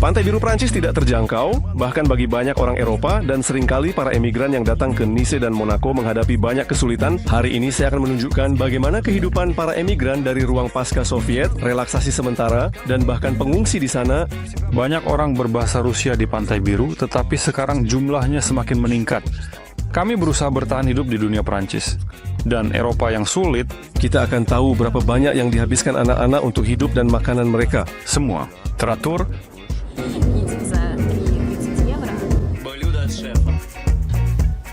Pantai Biru Prancis tidak terjangkau, bahkan bagi banyak orang Eropa, dan seringkali para emigran yang datang ke Nice dan Monaco menghadapi banyak kesulitan. Hari ini saya akan menunjukkan bagaimana kehidupan para emigran dari ruang pasca Soviet, relaksasi sementara, dan bahkan pengungsi di sana. Banyak orang berbahasa Rusia di Pantai Biru, tetapi sekarang jumlahnya semakin meningkat. Kami berusaha bertahan hidup di dunia Prancis dan Eropa yang sulit. Kita akan tahu berapa banyak yang dihabiskan anak-anak untuk hidup dan makanan mereka. Semua teratur.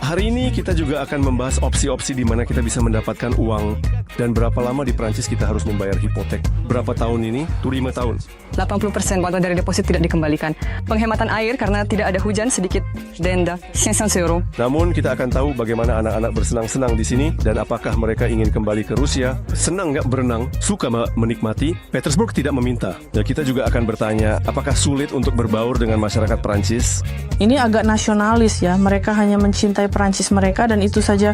Hari ini kita juga akan membahas opsi-opsi di mana kita bisa mendapatkan uang dan berapa lama di Prancis kita harus membayar hipotek. Berapa tahun ini? 5 tahun. 80% uang dari deposit tidak dikembalikan. Penghematan air karena tidak ada hujan sedikit denda 500 euro. Namun kita akan tahu bagaimana anak-anak bersenang-senang di sini dan apakah mereka ingin kembali ke Rusia. Senang nggak berenang? Suka menikmati? Petersburg tidak meminta. Dan kita juga akan bertanya, apakah sulit untuk berbaur dengan masyarakat Prancis? Ini agak nasionalis ya, mereka hanya mencintai Prancis mereka dan itu saja.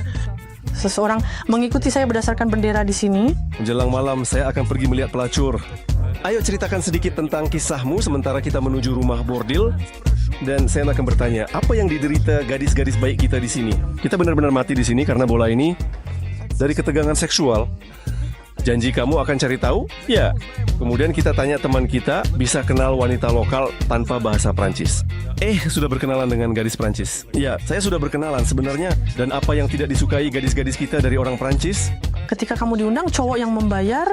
Seseorang mengikuti saya berdasarkan bendera di sini. Menjelang malam saya akan pergi melihat pelacur. Ayo ceritakan sedikit tentang kisahmu sementara kita menuju rumah bordil. Dan saya akan bertanya, apa yang diderita gadis-gadis baik kita di sini? Kita benar-benar mati di sini karena bola ini dari ketegangan seksual. Janji kamu akan cari tahu? Ya. Kemudian kita tanya teman kita, bisa kenal wanita lokal tanpa bahasa Prancis. Sudah berkenalan dengan gadis Prancis? Ya, saya sudah berkenalan sebenarnya. Dan apa yang tidak disukai gadis-gadis kita dari orang Prancis? Ketika kamu diundang, cowok yang membayar.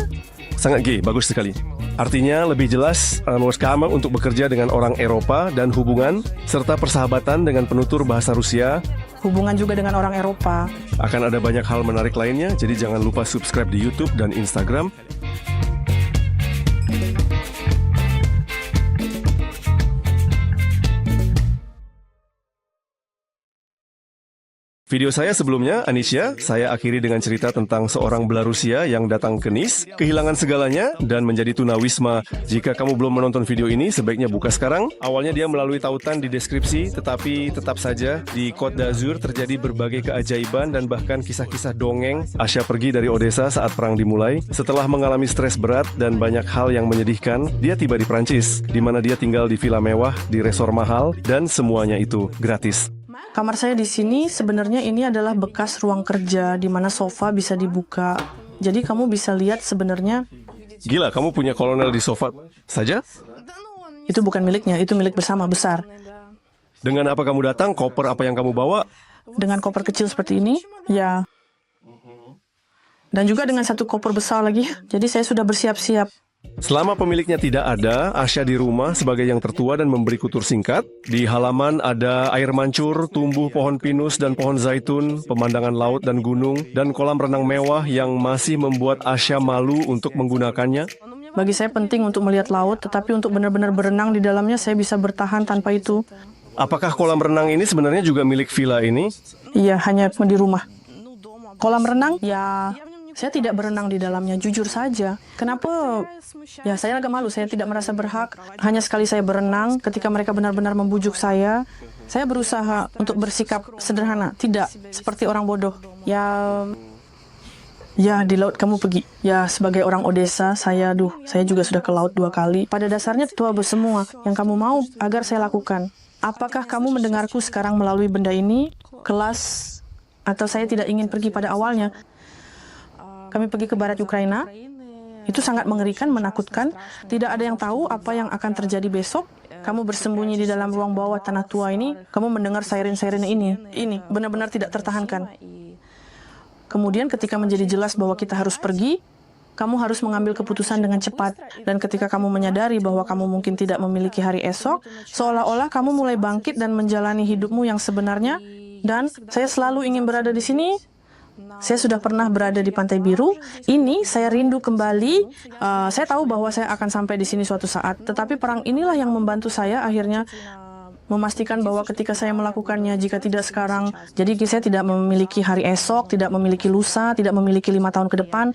Sangat gay, bagus sekali. Artinya lebih jelas kamu untuk bekerja dengan orang Eropa dan hubungan serta persahabatan dengan penutur bahasa Rusia. Hubungan juga dengan orang Eropa. Akan ada banyak hal menarik lainnya, jadi jangan lupa subscribe di YouTube dan Instagram. Video saya sebelumnya, Anisha, saya akhiri dengan cerita tentang seorang Belarusia yang datang ke Nice, kehilangan segalanya, dan menjadi tunawisma. Jika kamu belum menonton video ini, sebaiknya buka sekarang. Awalnya dia melalui tautan di deskripsi, tetapi tetap saja di Côte d'Azur terjadi berbagai keajaiban dan bahkan kisah-kisah dongeng. Asya pergi dari Odessa saat perang dimulai. Setelah mengalami stres berat dan banyak hal yang menyedihkan, dia tiba di Prancis, di mana dia tinggal di villa mewah, di resor mahal, dan semuanya itu gratis. Kamar saya di sini sebenarnya ini adalah bekas ruang kerja di mana sofa bisa dibuka. Jadi kamu bisa lihat sebenarnya. Gila, kamu punya kolonel di sofa saja? Itu bukan miliknya, itu milik bersama besar. Dengan apa kamu datang? Koper apa yang kamu bawa? Dengan koper kecil seperti ini, ya. Dan juga dengan satu koper besar lagi. Jadi saya sudah bersiap-siap. Selama pemiliknya tidak ada, Asya di rumah sebagai yang tertua dan memberi tutur singkat. Di halaman ada air mancur, tumbuh pohon pinus dan pohon zaitun, pemandangan laut dan gunung, dan kolam renang mewah yang masih membuat Asya malu untuk menggunakannya. Bagi saya penting untuk melihat laut, tetapi untuk benar-benar berenang di dalamnya saya bisa bertahan tanpa itu. Apakah kolam renang ini sebenarnya juga milik villa ini? Iya, hanya di rumah. Kolam renang? Ya, saya tidak berenang di dalamnya, jujur saja. Kenapa? Ya, saya agak malu, saya tidak merasa berhak. Hanya sekali saya berenang, ketika mereka benar-benar membujuk saya berusaha untuk bersikap sederhana. Tidak, seperti orang bodoh. Ya, di laut kamu pergi. Ya, sebagai orang Odessa, saya juga sudah ke laut 2 kali. Pada dasarnya tua semua yang kamu mau agar saya lakukan. Apakah kamu mendengarku sekarang melalui benda ini, kelas, atau saya tidak ingin pergi pada awalnya? Kami pergi ke barat Ukraina. Itu sangat mengerikan, menakutkan. Tidak ada yang tahu apa yang akan terjadi besok. Kamu bersembunyi di dalam ruang bawah tanah tua ini. Kamu mendengar siren-siren ini. Ini benar-benar tidak tertahankan. Kemudian ketika menjadi jelas bahwa kita harus pergi, kamu harus mengambil keputusan dengan cepat. Dan ketika kamu menyadari bahwa kamu mungkin tidak memiliki hari esok, seolah-olah kamu mulai bangkit dan menjalani hidupmu yang sebenarnya. Dan saya selalu ingin berada di sini. Saya sudah pernah berada di Pantai Biru. Ini saya rindu kembali. Saya tahu bahwa saya akan sampai di sini suatu saat. Tetapi perang inilah yang membantu saya akhirnya memastikan bahwa ketika saya melakukannya, jika tidak sekarang, jadi saya tidak memiliki hari esok, tidak memiliki lusa, tidak memiliki 5 tahun ke depan.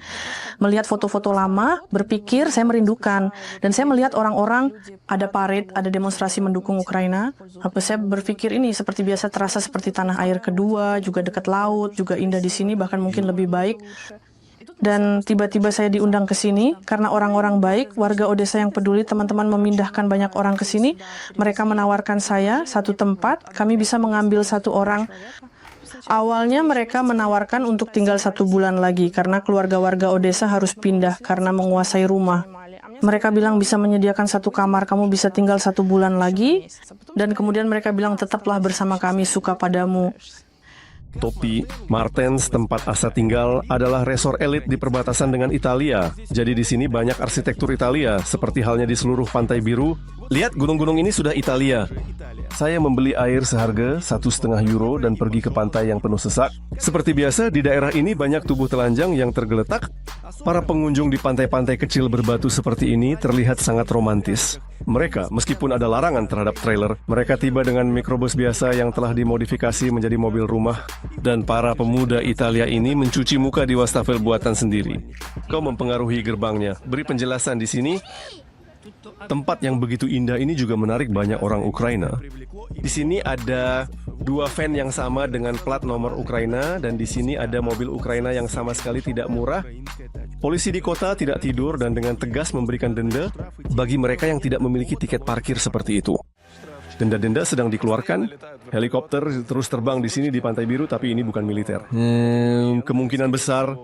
Melihat foto-foto lama, berpikir saya merindukan. Dan saya melihat orang-orang, ada parade, ada demonstrasi mendukung Ukraina. Saya berpikir ini seperti biasa terasa seperti tanah air kedua, juga dekat laut, juga indah di sini, bahkan mungkin lebih baik. Dan tiba-tiba saya diundang ke sini karena orang-orang baik, warga Odessa yang peduli, teman-teman memindahkan banyak orang ke sini. Mereka menawarkan saya satu tempat, kami bisa mengambil satu orang. Awalnya mereka menawarkan untuk tinggal 1 bulan lagi karena keluarga warga Odessa harus pindah karena menguasai rumah. Mereka bilang bisa menyediakan 1 kamar, kamu bisa tinggal 1 bulan lagi. Dan kemudian mereka bilang tetaplah bersama kami, suka padamu. Topi Martens, tempat Asa tinggal, adalah resor elit di perbatasan dengan Italia. Jadi di sini banyak arsitektur Italia, seperti halnya di seluruh Pantai Biru. Lihat, gunung-gunung ini sudah Italia. Saya membeli air seharga €1,5 dan pergi ke pantai yang penuh sesak. Seperti biasa, di daerah ini banyak tubuh telanjang yang tergeletak. Para pengunjung di pantai-pantai kecil berbatu seperti ini terlihat sangat romantis. Mereka, meskipun ada larangan terhadap trailer, mereka tiba dengan mikrobus biasa yang telah dimodifikasi menjadi mobil rumah. Dan para pemuda Italia ini mencuci muka di wastafel buatan sendiri. Kau mempengaruhi gerbangnya. Beri penjelasan di sini. Tempat yang begitu indah ini juga menarik banyak orang Ukraina. Di sini ada 2 van yang sama dengan plat nomor Ukraina, dan di sini ada mobil Ukraina yang sama sekali tidak murah. Polisi di kota tidak tidur dan dengan tegas memberikan denda bagi mereka yang tidak memiliki tiket parkir seperti itu. Denda-denda sedang dikeluarkan. Helikopter terus terbang di sini di Pantai Biru, tapi ini bukan militer. Kemungkinan besar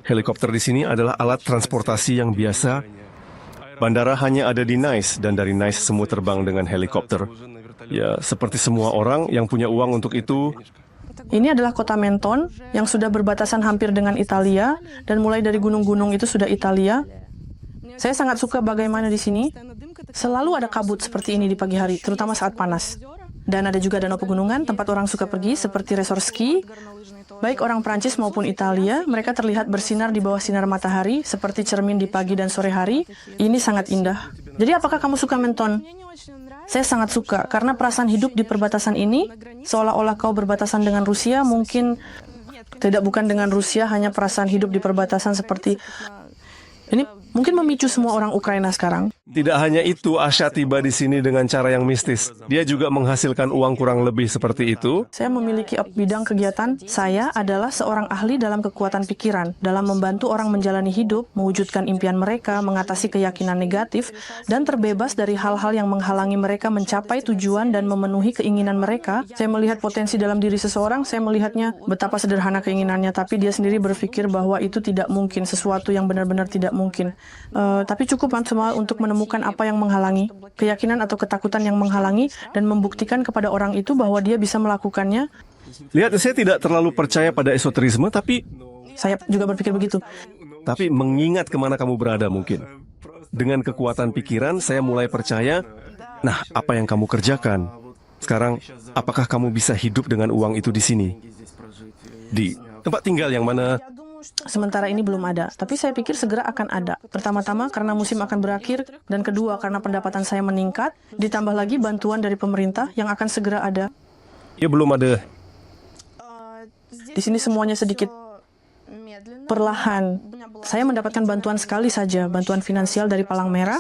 helikopter di sini adalah alat transportasi yang biasa. Bandara hanya ada di Nice, dan dari Nice semua terbang dengan helikopter. Ya, seperti semua orang yang punya uang untuk itu. Ini adalah kota Menton yang sudah berbatasan hampir dengan Italia, dan mulai dari gunung-gunung itu sudah Italia. Saya sangat suka bagaimana di sini selalu ada kabut seperti ini di pagi hari, terutama saat panas. Dan ada juga danau pegunungan, tempat orang suka pergi, seperti resort ski. Baik orang Prancis maupun Italia, mereka terlihat bersinar di bawah sinar matahari, seperti cermin di pagi dan sore hari. Ini sangat indah. Jadi apakah kamu suka Menton? Saya sangat suka, karena perasaan hidup di perbatasan ini, seolah-olah kau berbatasan dengan Rusia, mungkin tidak, bukan dengan Rusia, hanya perasaan hidup di perbatasan seperti ini. Mungkin memicu semua orang Ukraina sekarang. Tidak hanya itu, Asha tiba di sini dengan cara yang mistis. Dia juga menghasilkan uang kurang lebih seperti itu. Saya memiliki bidang kegiatan. Saya adalah seorang ahli dalam kekuatan pikiran, dalam membantu orang menjalani hidup, mewujudkan impian mereka, mengatasi keyakinan negatif, dan terbebas dari hal-hal yang menghalangi mereka mencapai tujuan dan memenuhi keinginan mereka. Saya melihat potensi dalam diri seseorang, saya melihatnya betapa sederhana keinginannya, tapi dia sendiri berpikir bahwa itu tidak mungkin, sesuatu yang benar-benar tidak mungkin. Tapi cukup semua untuk menemukan apa yang menghalangi, keyakinan atau ketakutan yang menghalangi, dan membuktikan kepada orang itu bahwa dia bisa melakukannya. Lihat, saya tidak terlalu percaya pada esoterisme, tapi Saya juga berpikir begitu. mengingat kemana kamu berada mungkin. Dengan kekuatan pikiran, saya mulai percaya, nah, apa yang kamu kerjakan? Sekarang, apakah kamu bisa hidup dengan uang itu di sini? Di tempat tinggal yang mana? Sementara ini belum ada, tapi saya pikir segera akan ada. Pertama-tama karena musim akan berakhir, dan kedua karena pendapatan saya meningkat, ditambah lagi bantuan dari pemerintah yang akan segera ada. Ya, belum ada. Di sini semuanya sedikit perlahan. Saya mendapatkan bantuan sekali saja, bantuan finansial dari Palang Merah.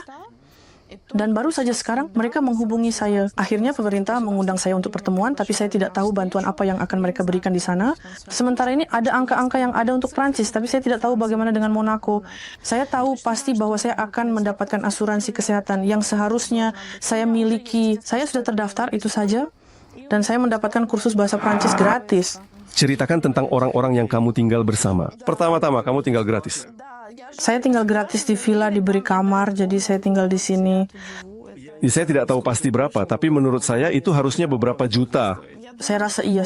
Dan baru saja sekarang mereka menghubungi saya. Akhirnya pemerintah mengundang saya untuk pertemuan, tapi saya tidak tahu bantuan apa yang akan mereka berikan di sana. Sementara ini ada angka-angka yang ada untuk Prancis, tapi saya tidak tahu bagaimana dengan Monaco. Saya tahu pasti bahwa saya akan mendapatkan asuransi kesehatan yang seharusnya saya miliki. Saya sudah terdaftar, itu saja. Dan saya mendapatkan kursus bahasa Prancis gratis. Ceritakan tentang orang-orang yang kamu tinggal bersama. Pertama-tama, kamu tinggal gratis. Saya tinggal gratis di villa, diberi kamar, jadi saya tinggal di sini. Saya tidak tahu pasti berapa, tapi menurut saya itu harusnya beberapa juta. Saya rasa iya.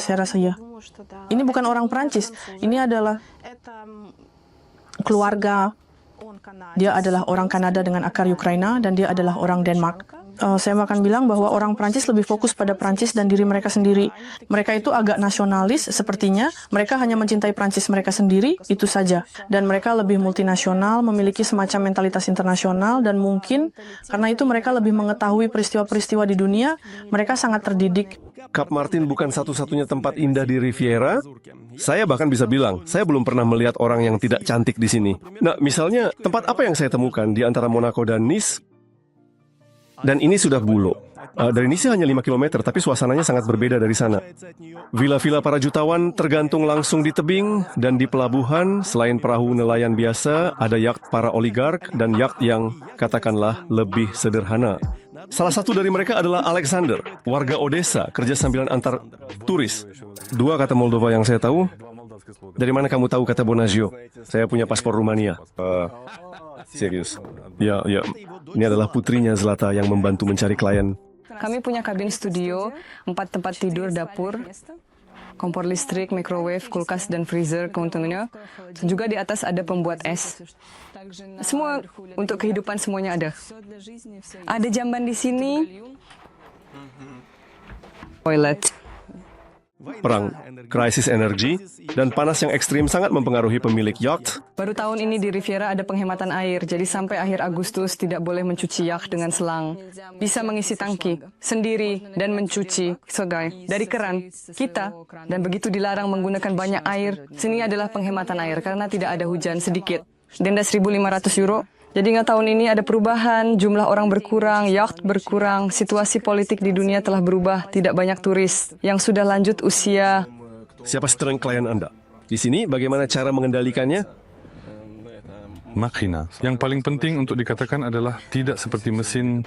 Ini bukan orang Prancis, ini adalah keluarga. Dia adalah orang Kanada dengan akar Ukraina, dan dia adalah orang Denmark. Saya akan bilang bahwa orang Prancis lebih fokus pada Prancis dan diri mereka sendiri. Mereka itu agak nasionalis sepertinya. Mereka hanya mencintai Prancis mereka sendiri, itu saja. Dan mereka lebih multinasional, memiliki semacam mentalitas internasional, dan mungkin karena itu mereka lebih mengetahui peristiwa-peristiwa di dunia. Mereka sangat terdidik. Cap Martin bukan satu-satunya tempat indah di Riviera. Saya bahkan bisa bilang, saya belum pernah melihat orang yang tidak cantik di sini. Nah, misalnya, tempat apa yang saya temukan di antara Monaco dan Nice? Dan ini sudah buluk. Dari Nice hanya 5 km, tapi suasananya sangat berbeda dari sana. Villa-villa para jutawan tergantung langsung di tebing, dan di pelabuhan, selain perahu nelayan biasa, ada yacht para oligark dan yacht yang, katakanlah, lebih sederhana. Salah satu dari mereka adalah Alexander, warga Odessa, kerja sambilan antar turis. 2 kata Moldova yang saya tahu. Dari mana kamu tahu kata Bonazio? Saya punya paspor Rumania. Serius. Ya. Ini adalah putrinya Zlata yang membantu mencari klien. Kami punya kabin studio, 4 tempat tidur, dapur, kompor listrik, microwave, kulkas, dan freezer keuntungannya. Juga di atas ada pembuat es. Semua untuk kehidupan semuanya ada. Ada jamban di sini. Toilet. Perang, krisis energi, dan panas yang ekstrim sangat mempengaruhi pemilik yacht. Baru tahun ini di Riviera ada penghematan air, jadi sampai akhir Agustus tidak boleh mencuci yacht dengan selang. Bisa mengisi tangki sendiri dan mencuci segai dari keran kita, dan begitu dilarang menggunakan banyak air. Sini adalah penghematan air karena tidak ada hujan sedikit. Denda 1.500 euro. Jadi nggak tahun ini ada perubahan, jumlah orang berkurang, yacht berkurang, situasi politik di dunia telah berubah, tidak banyak turis yang sudah lanjut usia. Siapa strength klien Anda? Di sini bagaimana cara mengendalikannya? Makina. Yang paling penting untuk dikatakan adalah tidak seperti mesin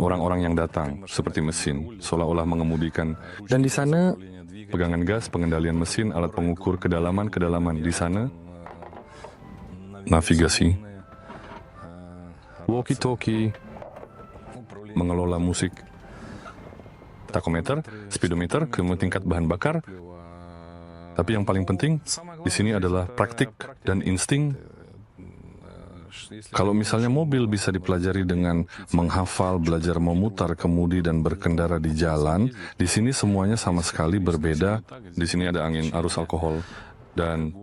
orang-orang yang datang, seperti mesin, seolah-olah mengemudikan. Dan di sana, pegangan gas, pengendalian mesin, alat pengukur kedalaman di sana, navigasi, walkie-talkie, mengelola musik, takometer, speedometer, kemudian tingkat bahan bakar. Tapi yang paling penting di sini adalah praktik dan insting. Kalau misalnya mobil bisa dipelajari dengan menghafal, belajar memutar kemudi dan berkendara di jalan, di sini semuanya sama sekali berbeda. Di sini ada angin arus alkohol dan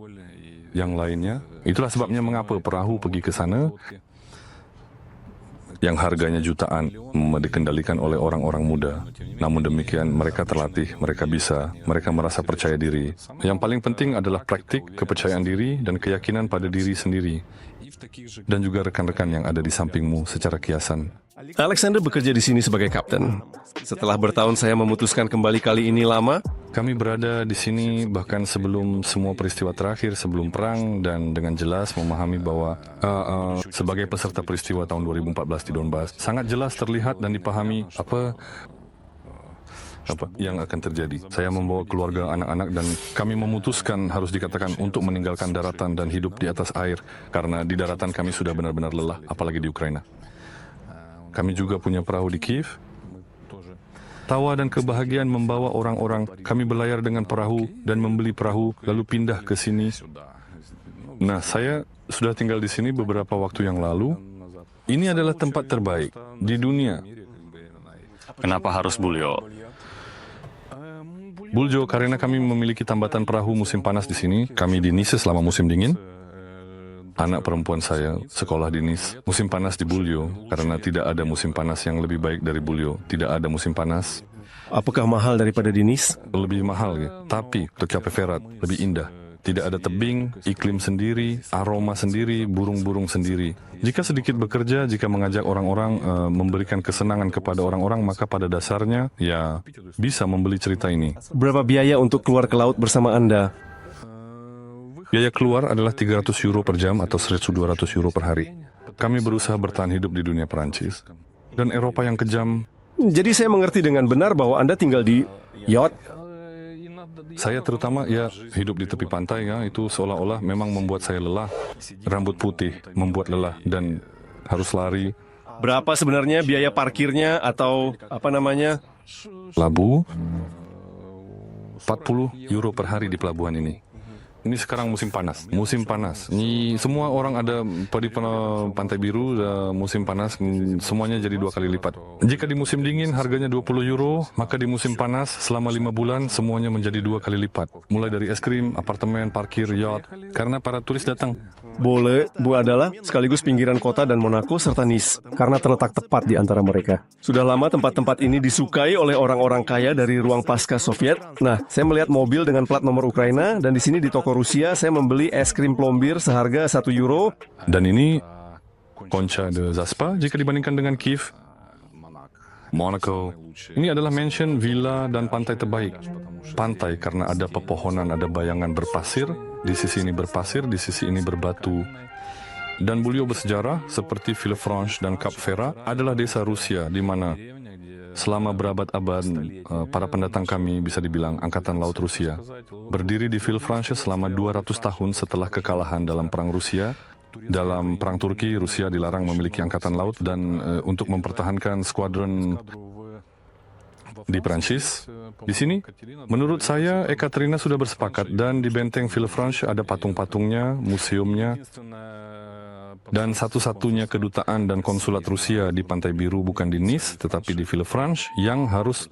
yang lainnya. Itulah sebabnya mengapa perahu pergi ke sana yang harganya jutaan dikendalikan oleh orang-orang muda. Namun demikian mereka terlatih, mereka merasa percaya diri. Yang paling penting adalah praktik, kepercayaan diri, dan keyakinan pada diri sendiri. Dan juga rekan-rekan yang ada di sampingmu secara kiasan. Alexander bekerja di sini sebagai kapten. Setelah bertahun saya memutuskan kembali kali ini lama. Kami berada di sini bahkan sebelum semua peristiwa terakhir, sebelum perang, dan dengan jelas memahami bahwa sebagai peserta peristiwa tahun 2014 di Donbas, sangat jelas terlihat dan dipahami apa yang akan terjadi. Saya membawa keluarga, anak-anak, dan kami memutuskan harus dikatakan untuk meninggalkan daratan dan hidup di atas air, karena di daratan kami sudah benar-benar lelah, apalagi di Ukraina. Kami juga punya perahu di Kiev. Tawa dan kebahagiaan membawa orang-orang. Kami berlayar dengan perahu dan membeli perahu, lalu pindah ke sini. Nah, saya sudah tinggal di sini beberapa waktu yang lalu. Ini adalah tempat terbaik di dunia. Kenapa harus Buljo? Buljo, karena kami memiliki tambatan perahu musim panas di sini. Kami di Nice selama musim dingin. Anak perempuan saya sekolah di Nice. Musim panas di Buljo, karena tidak ada musim panas yang lebih baik dari Buljo. Tidak ada musim panas. Apakah mahal daripada di Nice? Lebih mahal, ya. Tapi tercapai Ferat, lebih indah. Tidak ada tebing, iklim sendiri, aroma sendiri, burung-burung sendiri. Jika sedikit bekerja, jika mengajak orang-orang, memberikan kesenangan kepada orang-orang, maka pada dasarnya, ya, bisa membeli cerita ini. Berapa biaya untuk keluar ke laut bersama Anda? Biaya keluar adalah 300 euro per jam atau 1.200 euro per hari. Kami berusaha bertahan hidup di dunia Perancis. Dan Eropa yang kejam. Jadi saya mengerti dengan benar bahwa Anda tinggal di yacht. Saya terutama ya hidup di tepi pantai ya, itu seolah-olah memang membuat saya lelah. Rambut putih membuat lelah dan harus lari. Berapa sebenarnya biaya parkirnya atau apa namanya? Labu 40 euro per hari di pelabuhan ini. Ini sekarang musim panas. Musim panas. Ini semua orang ada di Pantai Biru, musim panas, semuanya jadi 2 kali lipat. Jika di musim dingin harganya 20 euro, maka di musim panas selama 5 bulan semuanya menjadi 2 kali lipat. Mulai dari es krim, apartemen, parkir, yacht, karena para turis datang. Boleh, Bu adalah sekaligus pinggiran kota dan Monaco serta Nice, karena terletak tepat di antara mereka. Sudah lama tempat-tempat ini disukai oleh orang-orang kaya dari ruang pasca Soviet. Nah, saya melihat mobil dengan plat nomor Ukraina, dan di sini di toko Rusia saya membeli es krim plombir seharga 1 euro. Dan ini Concha de Zaspa jika dibandingkan dengan Kiev. Monaco. Ini adalah mansion, villa, dan pantai terbaik. Pantai karena ada pepohonan, ada bayangan berpasir, di sisi ini berpasir, di sisi ini berbatu. Dan beliau bersejarah seperti Villefranche dan Cap Ferrat adalah desa Rusia di mana selama berabad-abad para pendatang kami bisa dibilang Angkatan Laut Rusia. Berdiri di Villefranche selama 200 tahun setelah kekalahan dalam Perang Rusia. Dalam Perang Turki, Rusia dilarang memiliki angkatan laut dan untuk mempertahankan skuadron di Prancis. Di sini, menurut saya, Ekaterina sudah bersepakat dan di benteng Villefranche ada patung-patungnya, museumnya, dan satu-satunya kedutaan dan konsulat Rusia di Pantai Biru bukan di Nice, tetapi di Villefranche yang harus...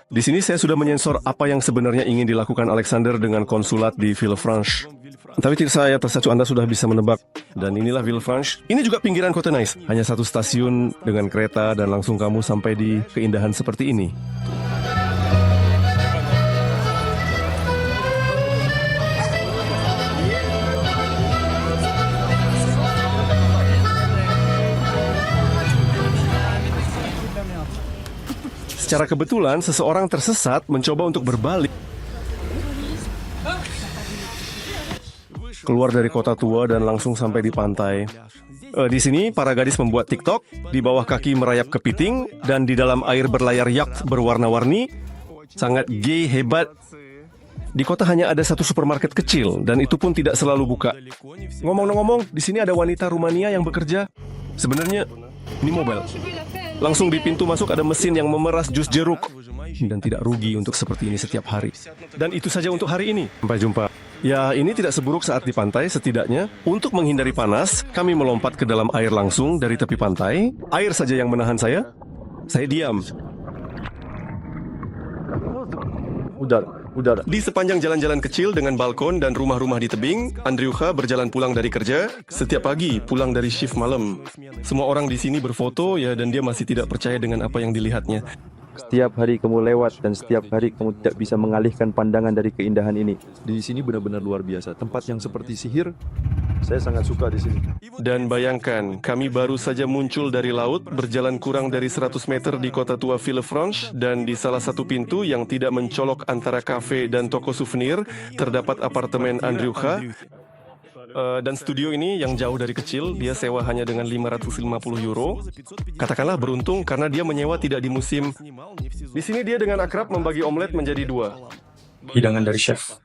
Di sini saya sudah menyensor apa yang sebenarnya ingin dilakukan Alexander dengan konsulat di Villefranche. Tapi tidak saya tersacu Anda sudah bisa menebak. Dan inilah Villefranche. Ini juga pinggiran kota Nice. Hanya satu stasiun dengan kereta dan langsung kamu sampai di keindahan seperti ini. Secara kebetulan, seseorang tersesat mencoba untuk berbalik keluar dari kota tua dan langsung sampai di pantai. Di sini, para gadis membuat TikTok, di bawah kaki merayap kepiting, dan di dalam air berlayar yacht berwarna-warni. Sangat gay, hebat. Di kota hanya ada satu supermarket kecil, dan itu pun tidak selalu buka. Ngomong-ngomong, di sini ada wanita Rumania yang bekerja. Sebenarnya, ini mobile. Langsung di pintu masuk ada mesin yang memeras jus jeruk. Dan tidak rugi untuk seperti ini setiap hari. Dan itu saja untuk hari ini. Sampai jumpa. Ya, ini tidak seburuk saat di pantai. Setidaknya, untuk menghindari panas, kami melompat ke dalam air langsung dari tepi pantai. Air saja yang menahan saya. Saya diam. Udah. Di sepanjang jalan-jalan kecil dengan balkon dan rumah-rumah di tebing, Andriucha berjalan pulang dari kerja. Setiap pagi pulang dari shift malam. Semua orang di sini berfoto ya, dan dia masih tidak percaya dengan apa yang dilihatnya. Setiap hari kamu lewat dan setiap hari kamu tidak bisa mengalihkan pandangan dari keindahan ini. Di sini benar-benar luar biasa. Tempat yang seperti sihir. Saya sangat suka di sini. Dan bayangkan, kami baru saja muncul dari laut, berjalan kurang dari 100 meter di kota tua Villefranche, dan di salah satu pintu yang tidak mencolok antara kafe dan toko souvenir, terdapat apartemen Andriucha. Dan studio ini yang jauh dari kecil, dia sewa hanya dengan 550 euro. Katakanlah beruntung karena dia menyewa tidak di musim. Di sini dia dengan akrab membagi omelet menjadi 2. Hidangan dari chef.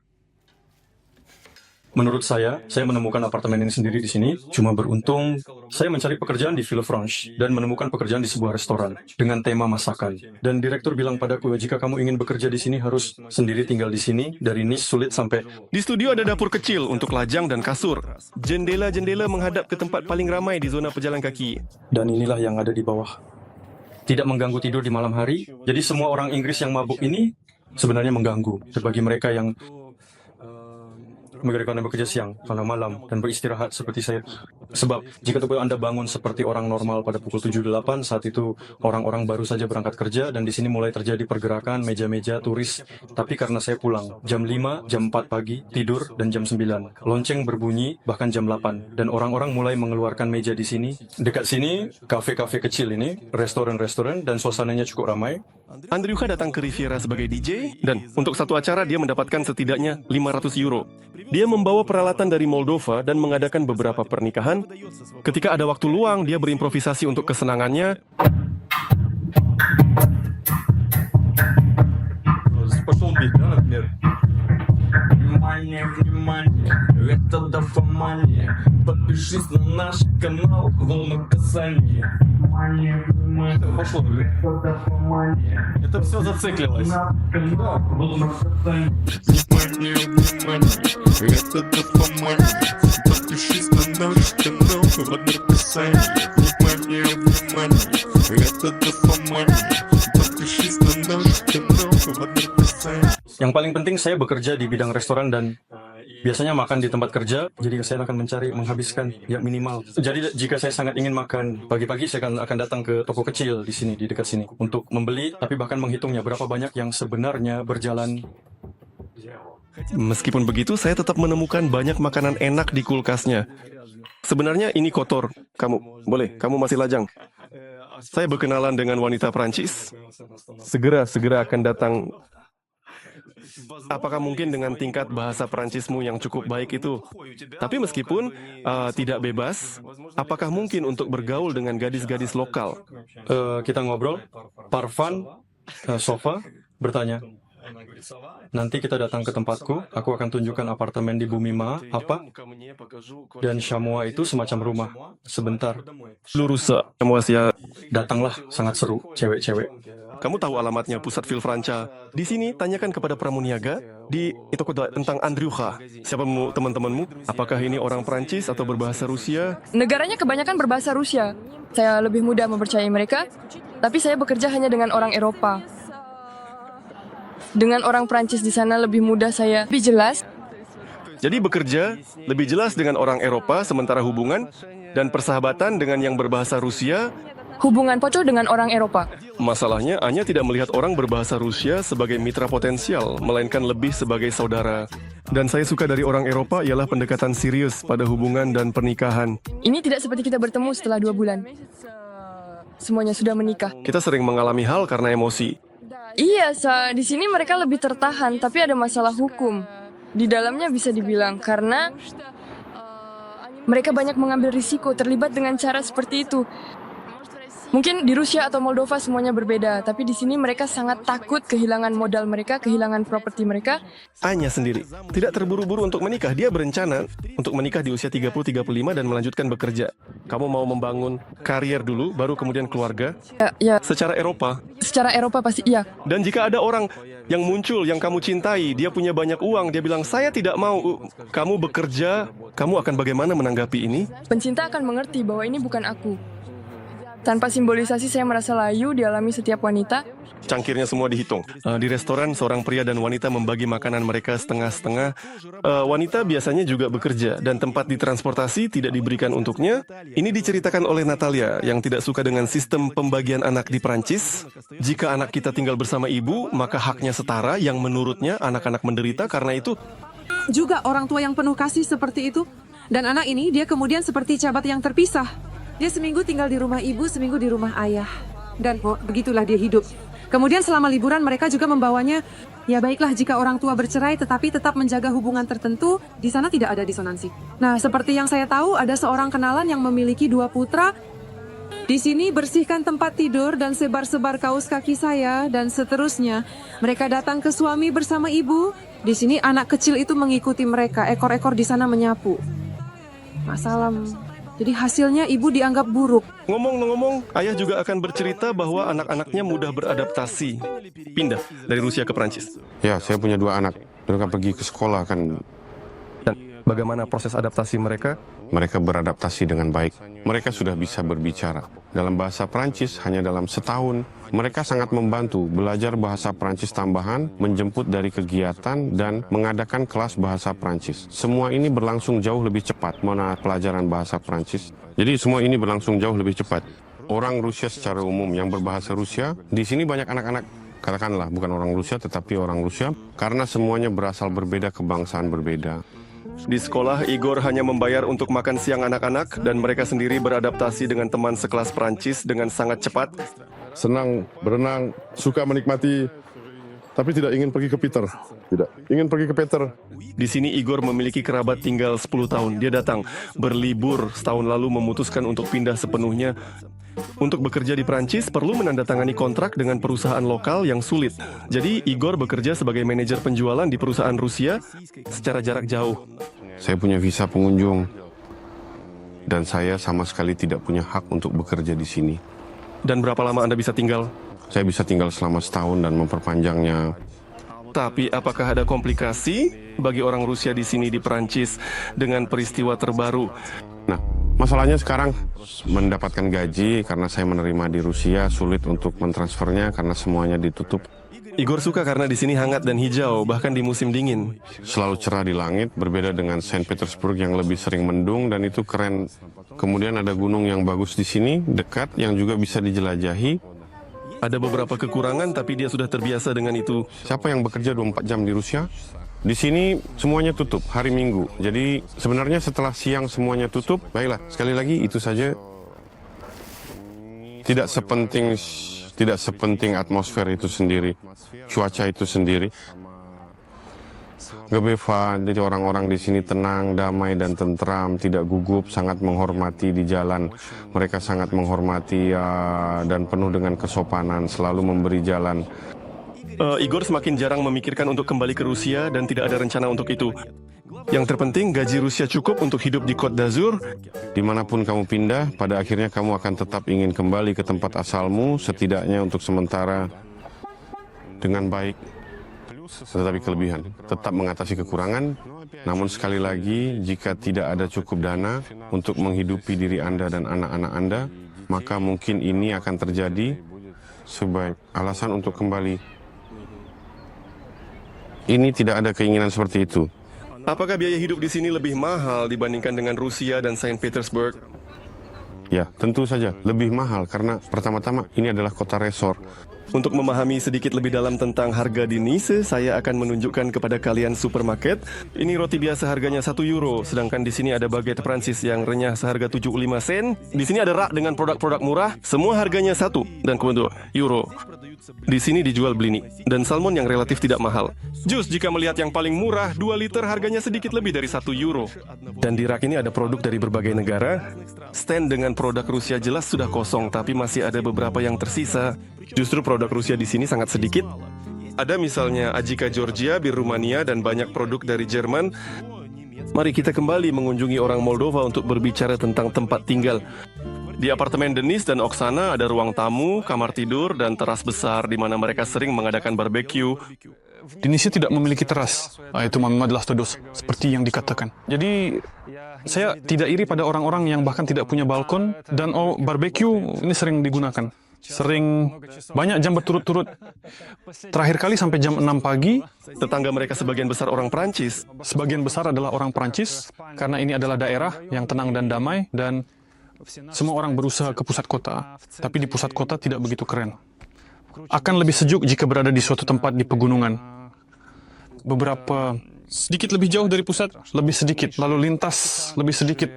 Menurut saya menemukan apartemen ini sendiri di sini. Cuma beruntung, saya mencari pekerjaan di Villefranche dan menemukan pekerjaan di sebuah restoran dengan tema masakan. Dan direktur bilang padaku, jika kamu ingin bekerja di sini harus sendiri tinggal di sini. Dari Nice sulit sampai... Di studio ada dapur kecil untuk lajang dan kasur. Jendela-jendela menghadap ke tempat paling ramai di zona pejalan kaki. Dan inilah yang ada di bawah. Tidak mengganggu tidur di malam hari. Jadi semua orang Inggris yang mabuk ini sebenarnya mengganggu. Bagi mereka yang karena bekerja siang, karena malam, dan beristirahat seperti saya. Sebab, jika Anda bangun seperti orang normal pada pukul 7-8, saat itu orang-orang baru saja berangkat kerja, dan di sini mulai terjadi pergerakan, meja-meja, turis. Tapi karena saya pulang, jam 5, jam 4 pagi, tidur, dan jam 9. Lonceng berbunyi, bahkan jam 8. Dan orang-orang mulai mengeluarkan meja di sini. Dekat sini, kafe-kafe kecil ini, restoran-restoran, dan suasananya cukup ramai. Andriucha datang ke Riviera sebagai DJ, dan untuk satu acara dia mendapatkan setidaknya 500 euro. Dia membawa peralatan dari Moldova dan mengadakan beberapa pernikahan. Ketika ada waktu luang, dia berimprovisasi untuk kesenangannya. Внимание, это дофамания. Подпишись на наш канал, волну касания. Пошло. Это все зациклилось. Внимание, это дофамания. Подпишись на наш канал, волну касания. Внимание, это дофамания. Подпишись на наш канал, волну касания. Yang paling penting saya bekerja di bidang restoran dan biasanya makan di tempat kerja, jadi saya akan mencari menghabiskan ya minimal. Jadi jika saya sangat ingin makan pagi-pagi, saya akan datang ke toko kecil di sini, di dekat sini untuk membeli, tapi bahkan menghitungnya berapa banyak yang sebenarnya berjalan. Meskipun begitu, saya tetap menemukan banyak makanan enak di kulkasnya. Sebenarnya ini kotor. Kamu masih lajang. Saya berkenalan dengan wanita Prancis. Segera akan datang. Apakah mungkin dengan tingkat bahasa Prancismu yang cukup baik itu? Tapi meskipun tidak bebas, apakah mungkin untuk bergaul dengan gadis-gadis lokal? Kita ngobrol, Parvan, Sofa, bertanya, nanti kita datang ke tempatku, aku akan tunjukkan apartemen di Bumi Ma, apa? Dan Shamua itu semacam rumah, sebentar. Lurusa, Shamua. Datanglah, sangat seru, cewek-cewek. Kamu tahu alamatnya pusat Vilfranca. Di sini tanyakan kepada pramuniaga di itu tentang Andriuka. Siapa teman-temanmu? Apakah ini orang Prancis atau berbahasa Rusia? Negaranya kebanyakan berbahasa Rusia. Saya lebih mudah mempercayai mereka, tapi saya bekerja hanya dengan orang Eropa. Dengan orang Prancis di sana lebih mudah saya lebih jelas. Jadi bekerja lebih jelas dengan orang Eropa, sementara hubungan dan persahabatan dengan yang berbahasa Rusia. Hubungan pocong dengan orang Eropa. Masalahnya, Anya tidak melihat orang berbahasa Rusia sebagai mitra potensial, melainkan lebih sebagai saudara. Dan saya suka dari orang Eropa ialah pendekatan serius pada hubungan dan pernikahan. Ini tidak seperti kita bertemu setelah 2 bulan. Semuanya sudah menikah. Kita sering mengalami hal karena emosi. Iya, di sini mereka lebih tertahan, tapi ada masalah hukum. Di dalamnya bisa dibilang, karena mereka banyak mengambil risiko terlibat dengan cara seperti itu. Mungkin di Rusia atau Moldova semuanya berbeda, tapi di sini mereka sangat takut kehilangan modal mereka, kehilangan properti mereka. Anya sendiri tidak terburu-buru untuk menikah. Dia berencana untuk menikah di usia 30-35 dan melanjutkan bekerja. Kamu mau membangun karier dulu, baru kemudian keluarga? Ya. Secara Eropa? Secara Eropa pasti iya. Dan jika ada orang yang muncul, yang kamu cintai, dia punya banyak uang, dia bilang, saya tidak mau, kamu bekerja, kamu akan bagaimana menanggapi ini? Pencinta akan mengerti bahwa ini bukan aku. Tanpa simbolisasi saya merasa layu dialami setiap wanita. Cangkirnya semua dihitung. Di restoran, seorang pria dan wanita membagi makanan mereka setengah-setengah. Wanita biasanya juga bekerja, dan tempat di transportasi tidak diberikan untuknya. Ini diceritakan oleh Natalia, yang tidak suka dengan sistem pembagian anak di Prancis. Jika anak kita tinggal bersama ibu, maka haknya setara, yang menurutnya anak-anak menderita karena itu. Juga orang tua yang penuh kasih seperti itu. Dan anak ini, dia kemudian seperti cabat yang terpisah. Dia seminggu tinggal di rumah ibu, seminggu di rumah ayah. Dan begitulah dia hidup. Kemudian selama liburan mereka juga membawanya, ya baiklah jika orang tua bercerai tetapi tetap menjaga hubungan tertentu, di sana tidak ada disonansi. Nah, seperti yang saya tahu, ada seorang kenalan yang memiliki 2 putra. Di sini bersihkan tempat tidur dan sebar-sebar kaos kaki saya, dan seterusnya. Mereka datang ke suami bersama ibu. Di sini anak kecil itu mengikuti mereka, ekor-ekor di sana menyapu. Masalam. Jadi hasilnya ibu dianggap buruk. Ngomong-ngomong, ayah juga akan bercerita bahwa anak-anaknya mudah beradaptasi. Pindah dari Rusia ke Prancis. Ya, saya punya 2 anak. Mereka pergi ke sekolah kan. Dan bagaimana proses adaptasi mereka? Mereka beradaptasi dengan baik. Mereka sudah bisa berbicara. Dalam bahasa Prancis hanya dalam setahun. Mereka sangat membantu belajar bahasa Prancis tambahan, menjemput dari kegiatan, dan mengadakan kelas bahasa Prancis. Semua ini berlangsung jauh lebih cepat, pelajaran bahasa Prancis. Jadi semua ini berlangsung jauh lebih cepat. Orang Rusia secara umum yang berbahasa Rusia, di sini banyak anak-anak, katakanlah bukan orang Rusia tetapi orang Rusia, karena semuanya berasal berbeda, kebangsaan berbeda. Di sekolah, Igor hanya membayar untuk makan siang anak-anak dan mereka sendiri beradaptasi dengan teman sekelas Prancis dengan sangat cepat. Senang, berenang, suka menikmati, tapi tidak ingin pergi ke Peter. Tidak, ingin pergi ke Peter. Di sini Igor memiliki kerabat tinggal 10 tahun. Dia datang berlibur setahun lalu memutuskan untuk pindah sepenuhnya. Untuk bekerja di Prancis perlu menandatangani kontrak dengan perusahaan lokal yang sulit. Jadi Igor bekerja sebagai manajer penjualan di perusahaan Rusia secara jarak jauh. Saya punya visa pengunjung dan saya sama sekali tidak punya hak untuk bekerja di sini. Dan berapa lama Anda bisa tinggal? Saya bisa tinggal selama setahun dan memperpanjangnya. Tapi apakah ada komplikasi bagi orang Rusia di sini di Prancis dengan peristiwa terbaru? Nah, masalahnya sekarang mendapatkan gaji karena saya menerima di Rusia sulit untuk mentransfernya karena semuanya ditutup. Igor suka karena di sini hangat dan hijau, bahkan di musim dingin. Selalu cerah di langit, berbeda dengan Saint Petersburg yang lebih sering mendung dan itu keren. Kemudian ada gunung yang bagus di sini, dekat, yang juga bisa dijelajahi. Ada beberapa kekurangan, tapi dia sudah terbiasa dengan itu. Siapa yang bekerja 24 jam di Rusia? Di sini semuanya tutup, hari Minggu. Jadi sebenarnya setelah siang semuanya tutup, baiklah, sekali lagi itu saja. tidak sepenting atmosfer itu sendiri, cuaca itu sendiri. Gebeva, jadi orang-orang di sini tenang, damai dan tentram, tidak gugup, sangat menghormati di jalan. Mereka sangat menghormati dan penuh dengan kesopanan, selalu memberi jalan. Igor semakin jarang memikirkan untuk kembali ke Rusia dan tidak ada rencana untuk itu. Yang terpenting, gaji Rusia cukup untuk hidup di Côte d'Azur. Dimanapun kamu pindah, pada akhirnya kamu akan tetap ingin kembali ke tempat asalmu, setidaknya untuk sementara dengan baik. Tetapi kelebihan, tetap mengatasi kekurangan. Namun sekali lagi, jika tidak ada cukup dana untuk menghidupi diri Anda dan anak-anak Anda, maka mungkin ini akan terjadi sebagai alasan untuk kembali. Ini tidak ada keinginan seperti itu. Apakah biaya hidup di sini lebih mahal dibandingkan dengan Rusia dan Saint Petersburg? Ya, tentu saja lebih mahal karena pertama-tama ini adalah kota resor. Untuk memahami sedikit lebih dalam tentang harga di Nice, saya akan menunjukkan kepada kalian supermarket. Ini roti biasa harganya 1 euro, sedangkan di sini ada baguette Prancis yang renyah seharga 75 sen. Di sini ada rak dengan produk-produk murah, semua harganya 1 dan kemudian euro. Di sini dijual blini dan salmon yang relatif tidak mahal. Jus jika melihat yang paling murah, 2 liter harganya sedikit lebih dari 1 euro. Dan di rak ini ada produk dari berbagai negara. Stand dengan produk Rusia jelas sudah kosong, tapi masih ada beberapa yang tersisa. Justru produk Rusia di sini sangat sedikit. Ada misalnya Ajika Georgia, bir Rumania, dan banyak produk dari Jerman. Mari kita kembali mengunjungi orang Moldova untuk berbicara tentang tempat tinggal. Di apartemen Denis dan Oksana ada ruang tamu, kamar tidur, dan teras besar di mana mereka sering mengadakan barbeque. Tunisia tidak memiliki teras. Itu adalah todos, seperti yang dikatakan. Jadi, saya tidak iri pada orang-orang yang bahkan tidak punya balkon, dan barbeque ini sering digunakan. Sering banyak jam berturut-turut. Terakhir kali sampai jam 6 pagi. Tetangga mereka sebagian besar orang Prancis. Sebagian besar adalah orang Prancis, karena ini adalah daerah yang tenang dan damai, dan semua orang berusaha ke pusat kota. Tapi di pusat kota tidak begitu keren. Akan lebih sejuk jika berada di suatu tempat di pegunungan. Beberapa sedikit lebih jauh dari pusat, lebih sedikit. Lalu lintas, lebih sedikit.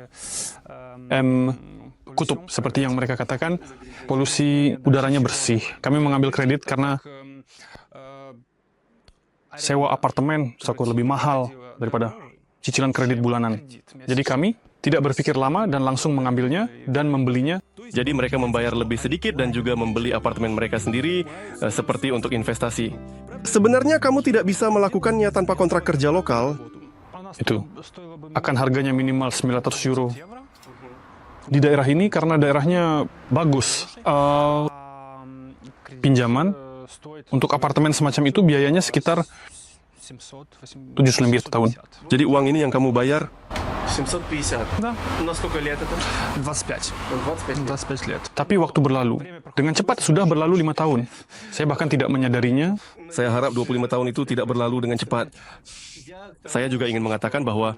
Kutub, seperti yang mereka katakan, polusi udaranya bersih. Kami mengambil kredit karena sewa apartemen selalu lebih mahal daripada cicilan kredit bulanan. Jadi kami tidak berpikir lama dan langsung mengambilnya dan membelinya. Jadi mereka membayar lebih sedikit dan juga membeli apartemen mereka sendiri seperti untuk investasi. Sebenarnya kamu tidak bisa melakukannya tanpa kontrak kerja lokal. Itu akan harganya minimal 900 euro. Di daerah ini karena daerahnya bagus. Pinjaman untuk apartemen semacam itu biayanya sekitar 7 tahun. Jadi uang ini yang kamu bayar? 750. Tapi waktu berlalu. Dengan cepat sudah berlalu 5 tahun. Saya bahkan tidak menyadarinya. Saya harap 25 tahun itu tidak berlalu dengan cepat. Saya juga ingin mengatakan bahwa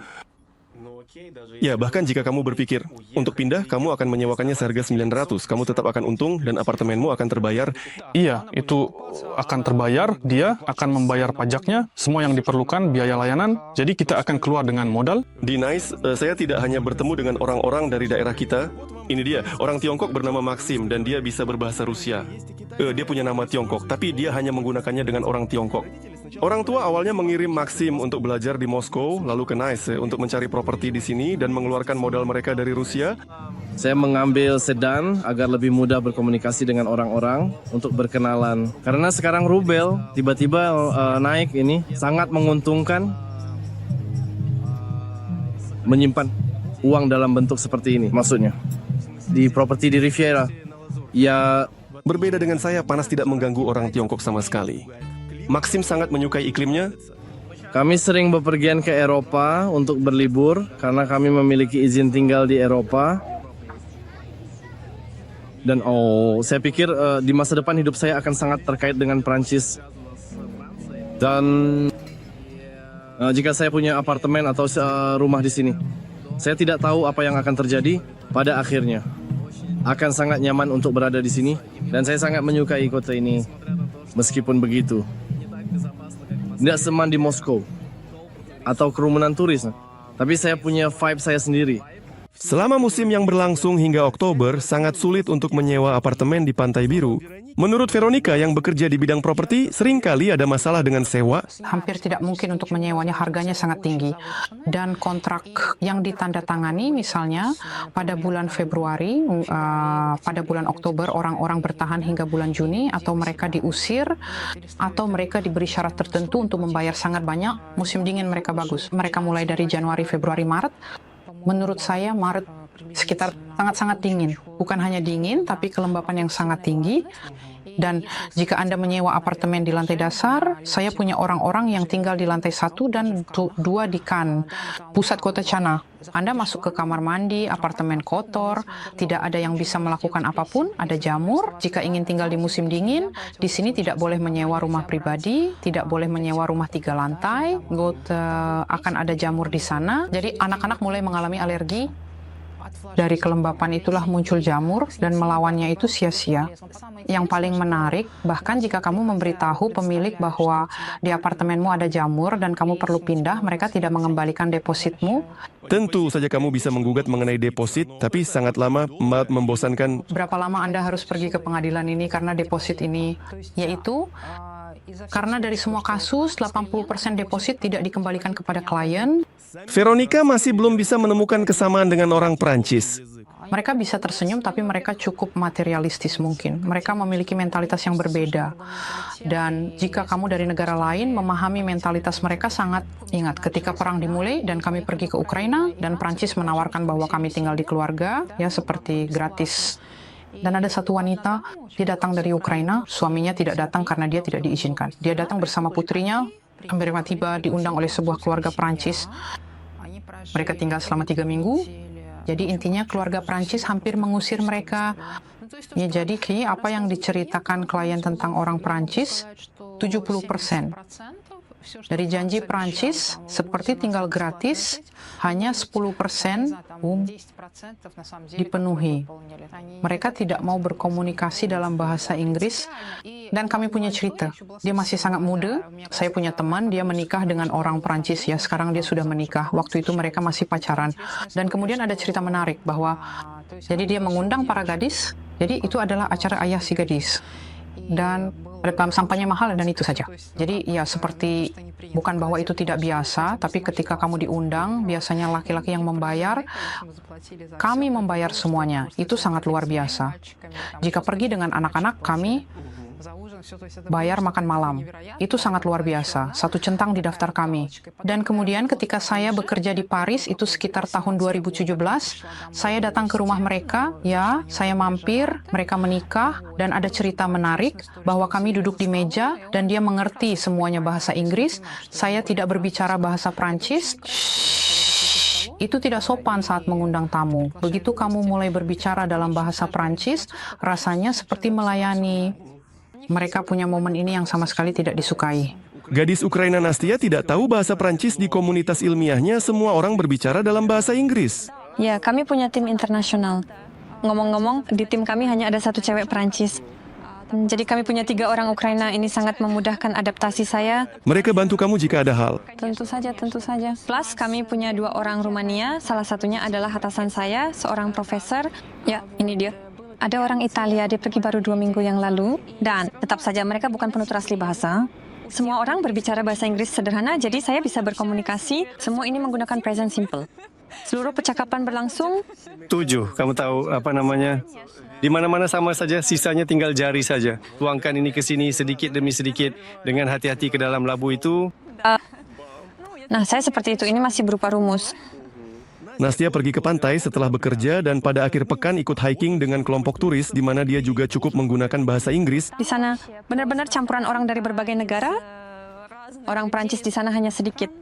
ya, bahkan jika kamu berpikir untuk pindah, kamu akan menyewakannya seharga 900. Kamu tetap akan untung dan apartemenmu akan terbayar. Iya, itu akan terbayar. Dia akan membayar pajaknya, semua yang diperlukan, biaya layanan. Jadi kita akan keluar dengan modal. Di Nice, saya tidak hanya bertemu dengan orang-orang dari daerah kita. Ini dia, orang Tiongkok bernama Maxim dan dia bisa berbahasa Rusia. Dia punya nama Tiongkok, tapi dia hanya menggunakannya dengan orang Tiongkok. Orang tua awalnya mengirim Maxim untuk belajar di Moskow, lalu ke Nice untuk mencari properti di sini dan mengeluarkan modal mereka dari Rusia. Saya mengambil sedan agar lebih mudah berkomunikasi dengan orang-orang untuk berkenalan. Karena sekarang rubel tiba-tiba naik ini sangat menguntungkan menyimpan uang dalam bentuk seperti ini, maksudnya. Di properti di Riviera. Ya, berbeda dengan saya, panas tidak mengganggu orang Tiongkok sama sekali. Maxim sangat menyukai iklimnya. Kami sering bepergian ke Eropa untuk berlibur karena kami memiliki izin tinggal di Eropa. Dan saya pikir di masa depan hidup saya akan sangat terkait dengan Prancis. Dan jika saya punya apartemen atau rumah di sini, saya tidak tahu apa yang akan terjadi pada akhirnya. Akan sangat nyaman untuk berada di sini dan saya sangat menyukai kota ini. Meskipun begitu, tidak seman di Moskow atau kerumunan turis, tapi saya punya vibe saya sendiri. Selama musim yang berlangsung hingga Oktober, sangat sulit untuk menyewa apartemen di Pantai Biru. Menurut Veronica yang bekerja di bidang properti, seringkali ada masalah dengan sewa. Hampir tidak mungkin untuk menyewanya, harganya sangat tinggi. Dan kontrak yang ditandatangani misalnya pada bulan Februari, pada bulan Oktober orang-orang bertahan hingga bulan Juni, atau mereka diusir, atau mereka diberi syarat tertentu untuk membayar sangat banyak. Musim dingin mereka bagus. Mereka mulai dari Januari, Februari, Maret. Menurut saya Maret sekitar sangat-sangat dingin. Bukan hanya dingin, tapi kelembapan yang sangat tinggi. Dan jika Anda menyewa apartemen di lantai dasar, saya punya orang-orang yang tinggal di lantai 1 dan 2 di Cannes, pusat kota Chana. Anda masuk ke kamar mandi, apartemen kotor, tidak ada yang bisa melakukan apapun, ada jamur. Jika ingin tinggal di musim dingin, di sini tidak boleh menyewa rumah pribadi, tidak boleh menyewa rumah 3 lantai, akan ada jamur di sana. Jadi anak-anak mulai mengalami alergi. Dari kelembapan itulah muncul jamur dan melawannya itu sia-sia. Yang paling menarik, bahkan jika kamu memberitahu pemilik bahwa di apartemenmu ada jamur dan kamu perlu pindah, mereka tidak mengembalikan depositmu. Tentu saja kamu bisa menggugat mengenai deposit, tapi sangat lama, membosankan. Berapa lama Anda harus pergi ke pengadilan ini karena deposit ini? Yaitu, karena dari semua kasus, 80% deposit tidak dikembalikan kepada klien. Veronica masih belum bisa menemukan kesamaan dengan orang Prancis. Mereka bisa tersenyum, tapi mereka cukup materialistis mungkin. Mereka memiliki mentalitas yang berbeda. Dan jika kamu dari negara lain, memahami mentalitas mereka sangat. Ingat, ketika perang dimulai dan kami pergi ke Ukraina, dan Prancis menawarkan bahwa kami tinggal di keluarga, ya seperti gratis. Dan ada satu wanita, dia datang dari Ukraina, suaminya tidak datang karena dia tidak diizinkan. Dia datang bersama putrinya, mereka tiba diundang oleh sebuah keluarga Prancis. Mereka tinggal selama 3 minggu. Jadi intinya keluarga Prancis hampir mengusir mereka. Ya, jadi apa yang diceritakan klien tentang orang Prancis, 70%. Dari janji Prancis, seperti tinggal gratis, hanya 10% dipenuhi. Mereka tidak mau berkomunikasi dalam bahasa Inggris, dan kami punya cerita. Dia masih sangat muda. Saya punya teman, dia menikah dengan orang Prancis, ya sekarang dia sudah menikah. Waktu itu mereka masih pacaran. Dan kemudian ada cerita menarik bahwa, jadi dia mengundang para gadis, jadi itu adalah acara ayah si gadis. Dan sampahnya mahal dan itu saja. Jadi ya seperti, bukan bahwa itu tidak biasa, tapi ketika kamu diundang, biasanya laki-laki yang membayar, kami membayar semuanya. Itu sangat luar biasa. Jika pergi dengan anak-anak, kami bayar makan malam. Itu sangat luar biasa. 1 centang di daftar kami. Dan kemudian ketika saya bekerja di Paris, itu sekitar tahun 2017, saya datang ke rumah mereka, ya, saya mampir, mereka menikah, dan ada cerita menarik bahwa kami duduk di meja, dan dia mengerti semuanya bahasa Inggris, saya tidak berbicara bahasa Prancis. Itu tidak sopan saat mengundang tamu. Begitu kamu mulai berbicara dalam bahasa Prancis, rasanya seperti melayani. Mereka punya momen ini yang sama sekali tidak disukai. Gadis Ukraina Nastia tidak tahu bahasa Prancis. Di komunitas ilmiahnya, semua orang berbicara dalam bahasa Inggris. Ya, kami punya tim internasional. Ngomong-ngomong, di tim kami hanya ada 1 cewek Prancis. Jadi kami punya 3 orang Ukraina. Ini sangat memudahkan adaptasi saya. Mereka bantu kamu jika ada hal. Tentu saja, tentu saja. Plus, kami punya 2 orang Rumania. Salah satunya adalah atasan saya, seorang profesor. Ya, ini dia. Ada orang Italia, dia pergi baru 2 minggu yang lalu. Dan tetap saja mereka bukan penutur asli bahasa. Semua orang berbicara bahasa Inggris sederhana, jadi saya bisa berkomunikasi. Semua ini menggunakan present simple. Seluruh percakapan berlangsung. 7, kamu tahu apa namanya? Di mana-mana sama saja, sisanya tinggal jari saja. Tuangkan ini ke sini sedikit demi sedikit dengan hati-hati ke dalam labu itu. Nah, saya seperti itu. Ini masih berupa rumus. Nastia pergi ke pantai setelah bekerja dan pada akhir pekan ikut hiking dengan kelompok turis di mana dia juga cukup menggunakan bahasa Inggris. Di sana benar-benar campuran orang dari berbagai negara. Orang Prancis di sana hanya sedikit.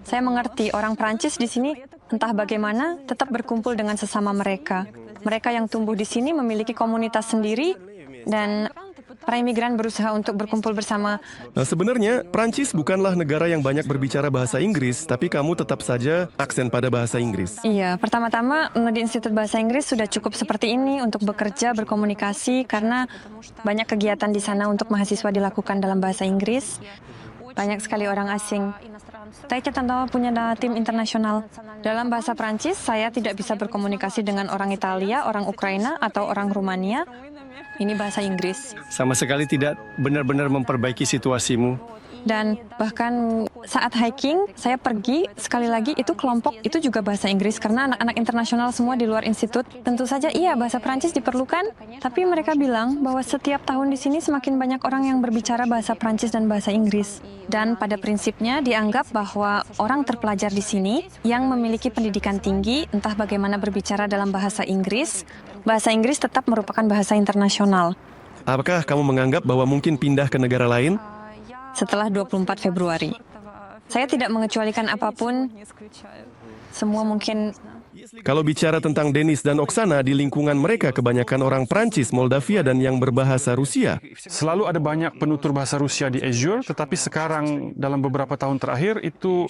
Saya mengerti orang Prancis di sini entah bagaimana tetap berkumpul dengan sesama mereka. Mereka yang tumbuh di sini memiliki komunitas sendiri dan para imigran berusaha untuk berkumpul bersama. Nah, sebenarnya, Prancis bukanlah negara yang banyak berbicara bahasa Inggris, tapi kamu tetap saja aksen pada bahasa Inggris. Iya, pertama-tama di Institut Bahasa Inggris sudah cukup seperti ini untuk bekerja, berkomunikasi, karena banyak kegiatan di sana untuk mahasiswa dilakukan dalam bahasa Inggris. banyak sekali orang asing. Saya contoh punya tim internasional. Dalam bahasa Prancis, saya tidak bisa berkomunikasi dengan orang Italia, orang Ukraina, atau orang Rumania. Ini bahasa Inggris. Sama sekali tidak benar-benar memperbaiki situasimu. Dan bahkan saat hiking, saya pergi, sekali lagi itu kelompok, itu juga bahasa Inggris, karena anak-anak internasional semua di luar institut. Tentu saja iya, bahasa Prancis diperlukan, tapi mereka bilang bahwa setiap tahun di sini semakin banyak orang yang berbicara bahasa Prancis dan bahasa Inggris. Dan pada prinsipnya dianggap bahwa orang terpelajar di sini yang memiliki pendidikan tinggi, entah bagaimana berbicara dalam bahasa Inggris tetap merupakan bahasa internasional. Apakah kamu menganggap bahwa mungkin pindah ke negara lain? Setelah 24 Februari. Saya tidak mengecualikan apapun, semua mungkin. Kalau bicara tentang Denis dan Oksana, di lingkungan mereka kebanyakan orang Prancis, Moldavia, dan yang berbahasa Rusia. Selalu ada banyak penutur bahasa Rusia di Azure, tetapi sekarang dalam beberapa tahun terakhir itu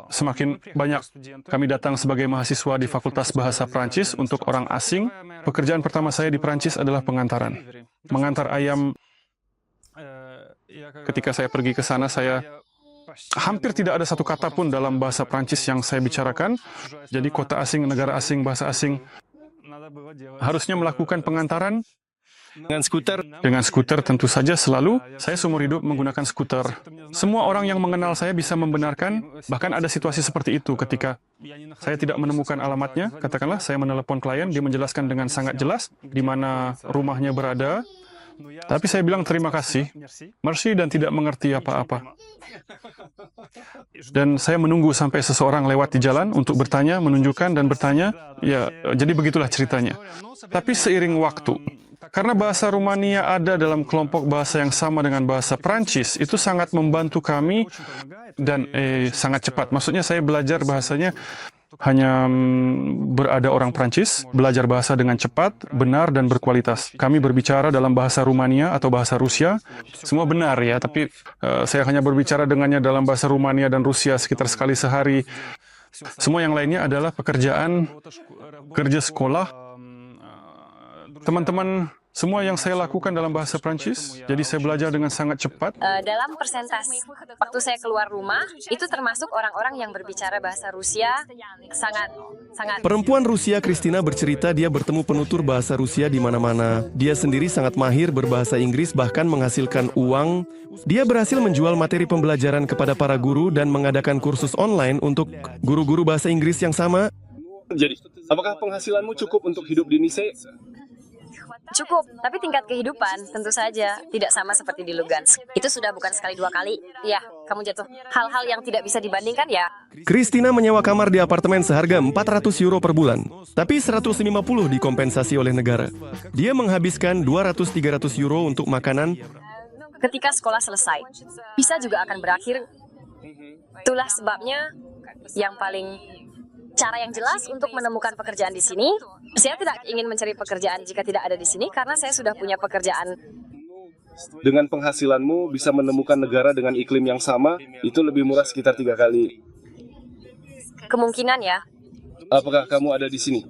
semakin banyak. Kami datang sebagai mahasiswa di Fakultas Bahasa Prancis untuk orang asing. Pekerjaan pertama saya di Prancis adalah pengantaran. Mengantar ayam. Ketika saya pergi ke sana, saya hampir tidak ada satu kata pun dalam bahasa Prancis yang saya bicarakan. Jadi kota asing, negara asing, bahasa asing harusnya melakukan pengantaran dengan skuter. Dengan skuter tentu saja selalu. Saya seumur hidup menggunakan skuter. Semua orang yang mengenal saya bisa membenarkan, bahkan ada situasi seperti itu ketika saya tidak menemukan alamatnya. Katakanlah saya menelepon klien, dia menjelaskan dengan sangat jelas di mana rumahnya berada. Tapi saya bilang terima kasih, merci dan tidak mengerti apa-apa. Dan saya menunggu sampai seseorang lewat di jalan untuk bertanya, menunjukkan dan bertanya. Ya, jadi begitulah ceritanya. Tapi seiring waktu, karena bahasa Rumania ada dalam kelompok bahasa yang sama dengan bahasa Prancis, itu sangat membantu kami dan sangat cepat. Maksudnya saya belajar bahasanya hanya berada orang Prancis, belajar bahasa dengan cepat, benar, dan berkualitas. Kami berbicara dalam bahasa Rumania atau bahasa Rusia, semua benar ya, tapi saya hanya berbicara dengannya dalam bahasa Rumania dan Rusia sekitar sekali sehari. Semua yang lainnya adalah pekerjaan, kerja sekolah, teman-teman. Semua yang saya lakukan dalam bahasa Prancis, jadi saya belajar dengan sangat cepat. Dalam persentase, waktu saya keluar rumah, itu termasuk orang-orang yang berbicara bahasa Rusia, sangat. Perempuan Rusia Kristina bercerita dia bertemu penutur bahasa Rusia di mana-mana. Dia sendiri sangat mahir berbahasa Inggris, bahkan menghasilkan uang. Dia berhasil menjual materi pembelajaran kepada para guru dan mengadakan kursus online untuk guru-guru bahasa Inggris yang sama. Jadi, apakah penghasilanmu cukup untuk hidup di Nice? Cukup, tapi tingkat kehidupan tentu saja tidak sama seperti di Lugansk. Itu sudah bukan sekali dua kali. Ya, kamu jatuh. Hal-hal yang tidak bisa dibandingkan ya. Kristina menyewa kamar di apartemen seharga 400 euro per bulan. Tapi 150 dikompensasi oleh negara. Dia menghabiskan 200-300 euro untuk makanan. Ketika sekolah selesai, bisa juga akan berakhir. Itulah sebabnya cara yang jelas untuk menemukan pekerjaan di sini. Saya tidak ingin mencari pekerjaan jika tidak ada di sini karena saya sudah punya pekerjaan. Dengan penghasilanmu bisa menemukan negara dengan iklim yang sama, itu lebih murah sekitar 3 kali. Kemungkinan ya. Apakah kamu ada di sini?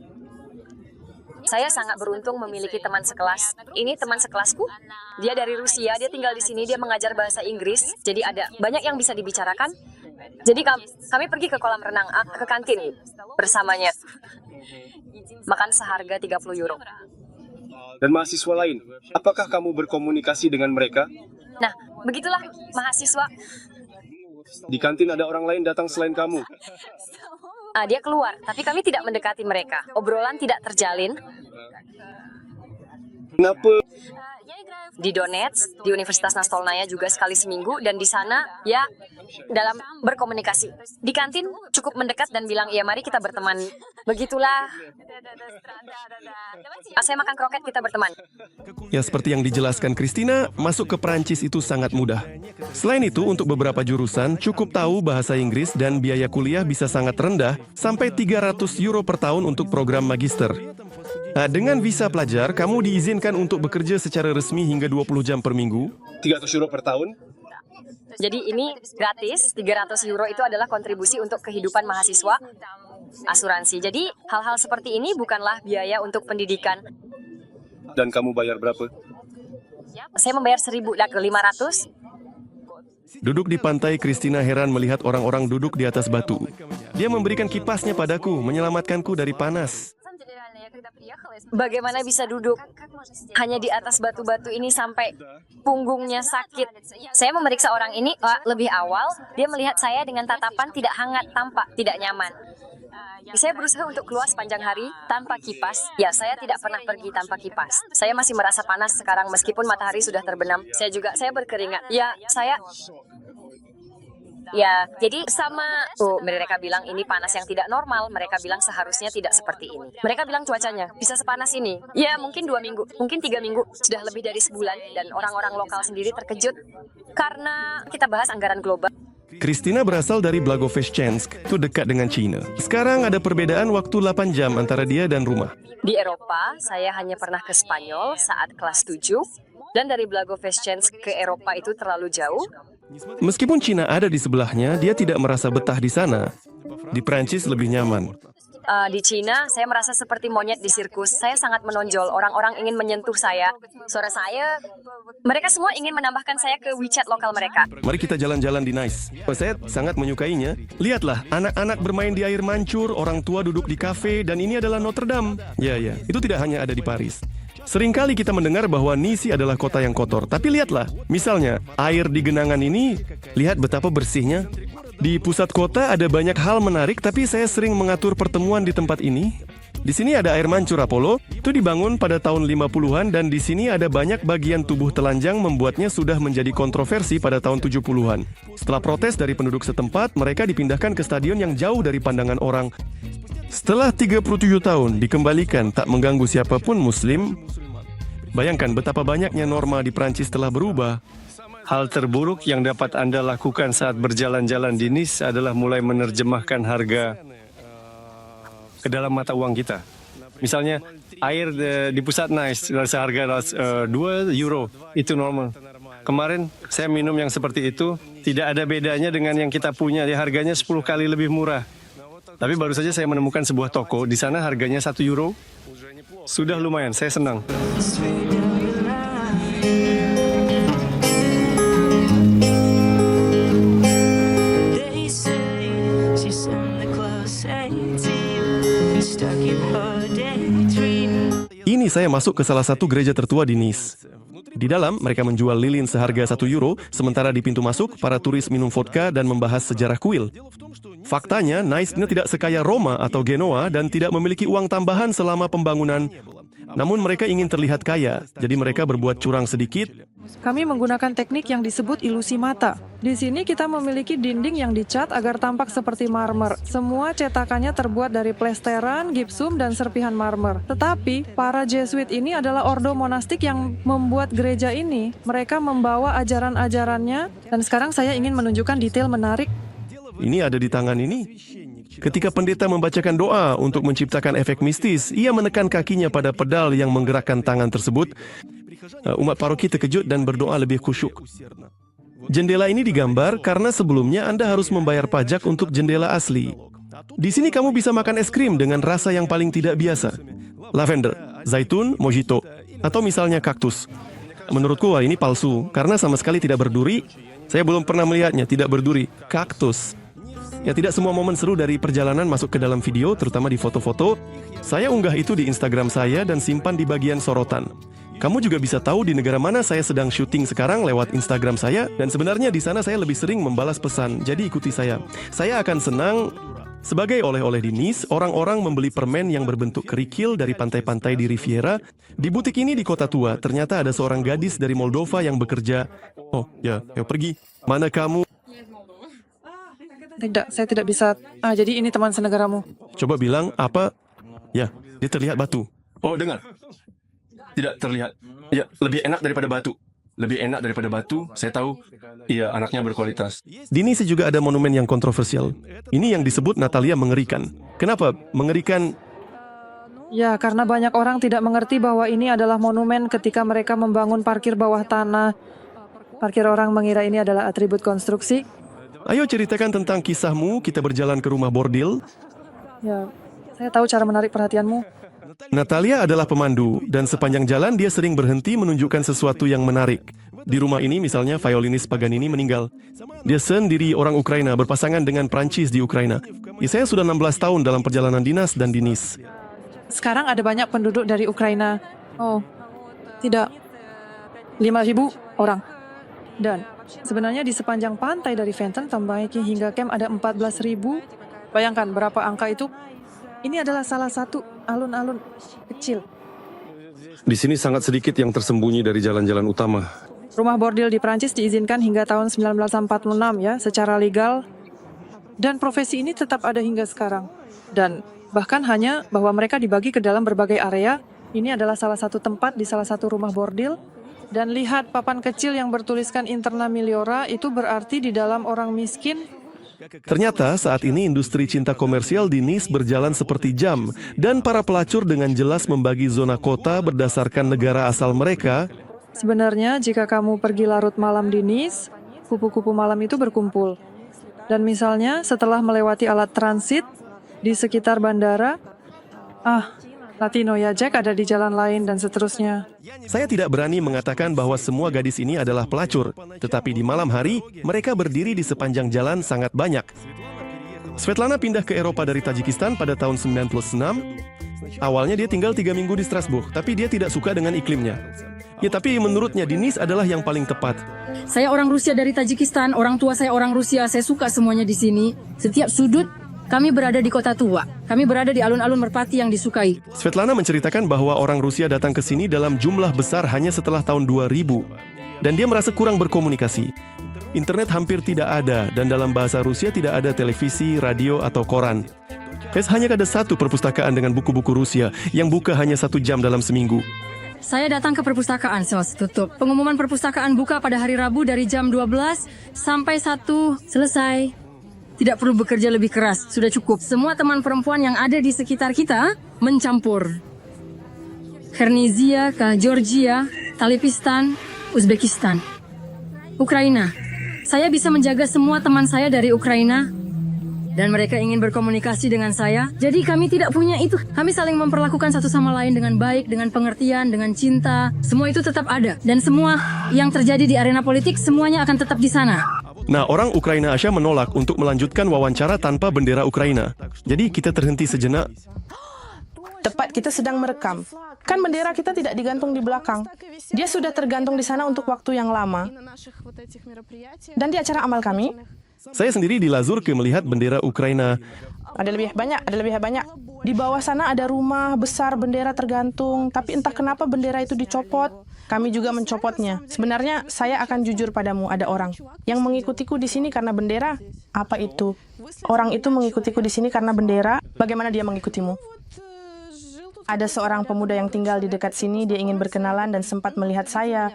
Saya sangat beruntung memiliki teman sekelas. Ini teman sekelasku. Dia dari Rusia, dia tinggal di sini, dia mengajar bahasa Inggris. Jadi ada banyak yang bisa dibicarakan. Jadi kami pergi ke kolam renang, ke kantin bersamanya. Makan seharga 30 euro. Dan mahasiswa lain, apakah kamu berkomunikasi dengan mereka? Nah, begitulah mahasiswa. Di kantin ada orang lain datang selain kamu. Dia keluar, tapi kami tidak mendekati mereka. Obrolan tidak terjalin. Kenapa? Di Donetsk, di Universitas Nastolnaya juga sekali seminggu, dan di sana ya dalam berkomunikasi. Di kantin cukup mendekat dan bilang, ya mari kita berteman. Begitulah. Saya makan kroket, kita berteman. Ya seperti yang dijelaskan Kristina, masuk ke Prancis itu sangat mudah. Selain itu, untuk beberapa jurusan cukup tahu bahasa Inggris dan biaya kuliah bisa sangat rendah, sampai 300 euro per tahun untuk program magister. Nah, dengan visa pelajar, kamu diizinkan untuk bekerja secara resmi hingga 20 jam per minggu. 300 euro per tahun? Jadi ini gratis, 300 euro itu adalah kontribusi untuk kehidupan mahasiswa, asuransi. Jadi hal-hal seperti ini bukanlah biaya untuk pendidikan. Dan kamu bayar berapa? Saya membayar 1.500. Duduk di pantai, Christina heran melihat orang-orang duduk di atas batu. Dia memberikan kipasnya padaku, menyelamatkanku dari panas. Bagaimana bisa duduk hanya di atas batu-batu ini sampai punggungnya sakit? Saya memeriksa orang ini lebih awal. Dia melihat saya dengan tatapan tidak hangat, tampak tidak nyaman. Saya berusaha untuk keluar sepanjang hari tanpa kipas. Ya, saya tidak pernah pergi tanpa kipas. Saya masih merasa panas sekarang meskipun matahari sudah terbenam. Saya berkeringat. Ya, jadi sama mereka bilang ini panas yang tidak normal. Mereka bilang seharusnya tidak seperti ini. Mereka bilang cuacanya bisa sepanas ini. Ya, mungkin 2 minggu, mungkin 3 minggu, sudah lebih dari sebulan. Dan orang-orang lokal sendiri terkejut karena kita bahas anggaran global. Christina berasal dari Blagoveshchensk, itu dekat dengan China. Sekarang ada perbedaan waktu 8 jam antara dia dan rumah. Di Eropa, saya hanya pernah ke Spanyol saat kelas 7. Dan dari Blagoveshchensk ke Eropa itu terlalu jauh. Meskipun Cina ada di sebelahnya, dia tidak merasa betah di sana. Di Prancis lebih nyaman. Di Cina, saya merasa seperti monyet di sirkus. Saya sangat menonjol. Orang-orang ingin menyentuh saya. Suara saya, mereka semua ingin menambahkan saya ke WeChat lokal mereka. Mari kita jalan-jalan di Nice. Saya sangat menyukainya. Lihatlah, anak-anak bermain di air mancur, orang tua duduk di kafe, dan ini adalah Notre Dame. Ya, itu tidak hanya ada di Paris. Seringkali kita mendengar bahwa Nice adalah kota yang kotor. Tapi lihatlah, misalnya, air di genangan ini, lihat betapa bersihnya. Di pusat kota ada banyak hal menarik, tapi saya sering mengatur pertemuan di tempat ini. Di sini ada air mancur Apollo, itu dibangun pada tahun 50-an, dan di sini ada banyak bagian tubuh telanjang membuatnya sudah menjadi kontroversi pada tahun 70-an. Setelah protes dari penduduk setempat, mereka dipindahkan ke stadion yang jauh dari pandangan orang. Setelah 37 tahun dikembalikan tak mengganggu siapapun Muslim, bayangkan betapa banyaknya norma di Prancis telah berubah. Hal terburuk yang dapat Anda lakukan saat berjalan-jalan di Nice adalah mulai menerjemahkan harga ke dalam mata uang kita. Misalnya, air di pusat Nice seharga 2 euro, itu normal. Kemarin saya minum yang seperti itu, tidak ada bedanya dengan yang kita punya, harganya 10 kali lebih murah. Tapi baru saja saya menemukan sebuah toko, di sana harganya 1 euro. Sudah lumayan, saya senang. Ini saya masuk ke salah satu gereja tertua di Nice. Di dalam, mereka menjual lilin seharga 1 euro, sementara di pintu masuk, para turis minum vodka dan membahas sejarah kuil. Faktanya, Nice ini tidak sekaya Roma atau Genoa dan tidak memiliki uang tambahan selama pembangunan. Namun mereka ingin terlihat kaya, jadi mereka berbuat curang sedikit. Kami menggunakan teknik yang disebut ilusi mata. Di sini kita memiliki dinding yang dicat agar tampak seperti marmer. Semua cetakannya terbuat dari plesteran, gipsum, dan serpihan marmer. Tetapi, para Jesuit ini adalah ordo monastik yang membuat gereja ini. Mereka membawa ajaran-ajarannya, dan sekarang saya ingin menunjukkan detail menarik. Ini ada di tangan ini. Ketika pendeta membacakan doa untuk menciptakan efek mistis, ia menekan kakinya pada pedal yang menggerakkan tangan tersebut. Umat paroki terkejut dan berdoa lebih khusyuk. Jendela ini digambar karena sebelumnya Anda harus membayar pajak untuk jendela asli. Di sini kamu bisa makan es krim dengan rasa yang paling tidak biasa. Lavender, zaitun, mojito, atau misalnya kaktus. Menurutku ini palsu, karena sama sekali tidak berduri. Saya belum pernah melihatnya tidak berduri. Kaktus. Ya, tidak semua momen seru dari perjalanan masuk ke dalam video, terutama di foto-foto. Saya unggah itu di Instagram saya dan simpan di bagian sorotan. Kamu juga bisa tahu di negara mana saya sedang syuting sekarang lewat Instagram saya, dan sebenarnya di sana saya lebih sering membalas pesan, jadi ikuti saya. Saya akan senang. Sebagai oleh-oleh di Nice, orang-orang membeli permen yang berbentuk kerikil dari pantai-pantai di Riviera. Di butik ini di kota tua, ternyata ada seorang gadis dari Moldova yang bekerja. Oh, ya, pergi. Mana kamu? Tidak, saya tidak bisa. Jadi ini teman senegaramu. Coba bilang apa? Ya, dia terlihat batu. Oh, dengar. Tidak terlihat. Ya, lebih enak daripada batu. Lebih enak daripada batu, saya tahu. Iya, anaknya berkualitas. Di Nice juga ada monumen yang kontroversial. Ini yang disebut Natalia mengerikan. Kenapa mengerikan? Ya, karena banyak orang tidak mengerti bahwa ini adalah monumen ketika mereka membangun parkir bawah tanah. Parkir orang mengira ini adalah atribut konstruksi. Ayo ceritakan tentang kisahmu, kita berjalan ke rumah bordil. Ya, Saya tahu cara menarik perhatianmu. Natalia adalah pemandu, dan sepanjang jalan dia sering berhenti menunjukkan sesuatu yang menarik. Di rumah ini misalnya violinis Paganini meninggal. Dia sendiri orang Ukraina berpasangan dengan Prancis di Ukraina. Saya sudah 16 tahun dalam perjalanan dinas dan di Nice. Sekarang ada banyak penduduk dari Ukraina. Oh, tidak. 5.000 orang. Dan sebenarnya di sepanjang pantai dari Venton sampai hingga camp ada 14.000. Bayangkan berapa angka itu. Ini adalah salah satu alun-alun kecil. Di sini sangat sedikit yang tersembunyi dari jalan-jalan utama. Rumah bordil di Prancis diizinkan hingga tahun 1946 ya, secara legal. Dan profesi ini tetap ada hingga sekarang. Dan bahkan hanya bahwa mereka dibagi ke dalam berbagai area. Ini adalah salah satu tempat di salah satu rumah bordil. Dan lihat papan kecil yang bertuliskan Interna Miliora, itu berarti di dalam orang miskin. Ternyata saat ini industri cinta komersial di Nice berjalan seperti jam, dan para pelacur dengan jelas membagi zona kota berdasarkan negara asal mereka. Sebenarnya jika kamu pergi larut malam di Nice, kupu-kupu malam itu berkumpul. Dan misalnya setelah melewati alat transit di sekitar bandara, Latino ya Jack ada di jalan lain dan seterusnya. Saya tidak berani mengatakan bahwa semua gadis ini adalah pelacur, tetapi di malam hari mereka berdiri di sepanjang jalan sangat banyak. Svetlana pindah ke Eropa dari Tajikistan pada tahun 96. Awalnya dia tinggal 3 minggu di Strasbourg, tapi dia tidak suka dengan iklimnya. Ya, tapi menurutnya di Nice adalah yang paling tepat. Saya orang Rusia dari Tajikistan, orang tua saya orang Rusia, saya suka semuanya di sini. Setiap sudut, kami berada di kota tua. Kami berada di alun-alun merpati yang disukai. Svetlana menceritakan bahwa orang Rusia datang ke sini dalam jumlah besar hanya setelah tahun 2000. Dan dia merasa kurang berkomunikasi. Internet hampir tidak ada, dan dalam bahasa Rusia tidak ada televisi, radio, atau koran. Hanya ada satu perpustakaan dengan buku-buku Rusia yang buka hanya 1 jam dalam seminggu. Saya datang ke perpustakaan, tutup. Pengumuman perpustakaan buka pada hari Rabu dari jam 12 sampai 1 selesai. Tidak perlu bekerja lebih keras, sudah cukup. Semua teman perempuan yang ada di sekitar kita mencampur. Kernizia, Georgia, Talipistan, Uzbekistan, Ukraina. Saya bisa menjaga semua teman saya dari Ukraina. Dan mereka ingin berkomunikasi dengan saya. Jadi kami tidak punya itu. Kami saling memperlakukan satu sama lain dengan baik, dengan pengertian, dengan cinta. Semua itu tetap ada. Dan semua yang terjadi di arena politik, semuanya akan tetap di sana. Nah, orang Ukraina Asia menolak untuk melanjutkan wawancara tanpa bendera Ukraina. Jadi kita terhenti sejenak. Tepat kita sedang merekam. Kan bendera kita tidak digantung di belakang. Dia sudah tergantung di sana untuk waktu yang lama. Dan di acara amal kami, saya sendiri di Lazurke melihat bendera Ukraina. Ada lebih banyak. Di bawah sana ada rumah besar bendera tergantung, tapi entah kenapa bendera itu dicopot. Kami juga mencopotnya. Sebenarnya saya akan jujur padamu, ada orang yang mengikutiku di sini karena bendera. Apa itu? Orang itu mengikutiku di sini karena bendera. Bagaimana dia mengikutimu? Ada seorang pemuda yang tinggal di dekat sini, dia ingin berkenalan dan sempat melihat saya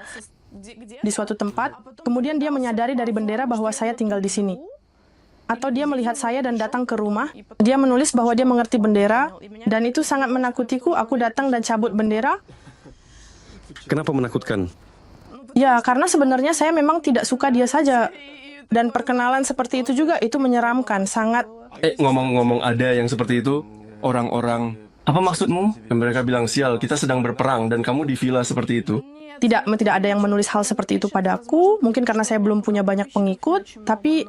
di suatu tempat. Kemudian dia menyadari dari bendera bahwa saya tinggal di sini. Atau dia melihat saya dan datang ke rumah. Dia menulis bahwa dia mengerti bendera, dan itu sangat menakutiku. Aku datang dan cabut bendera. Kenapa menakutkan? Ya, karena sebenarnya saya memang tidak suka dia saja. Dan perkenalan seperti itu juga, itu menyeramkan, sangat. Ngomong-ngomong ada yang seperti itu, orang-orang, apa maksudmu? Dan mereka bilang, sial, kita sedang berperang dan kamu di villa seperti itu. Tidak ada yang menulis hal seperti itu padaku, mungkin karena saya belum punya banyak pengikut, tapi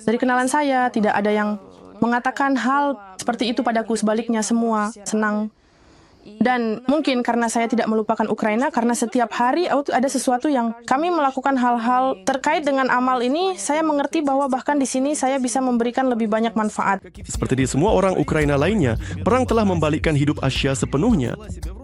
dari kenalan saya tidak ada yang mengatakan hal seperti itu padaku, sebaliknya semua senang. Dan mungkin karena saya tidak melupakan Ukraina, karena setiap hari ada sesuatu yang kami melakukan hal-hal terkait dengan amal ini, saya mengerti bahwa bahkan di sini saya bisa memberikan lebih banyak manfaat. Seperti di semua orang Ukraina lainnya, perang telah membalikkan hidup Asia sepenuhnya.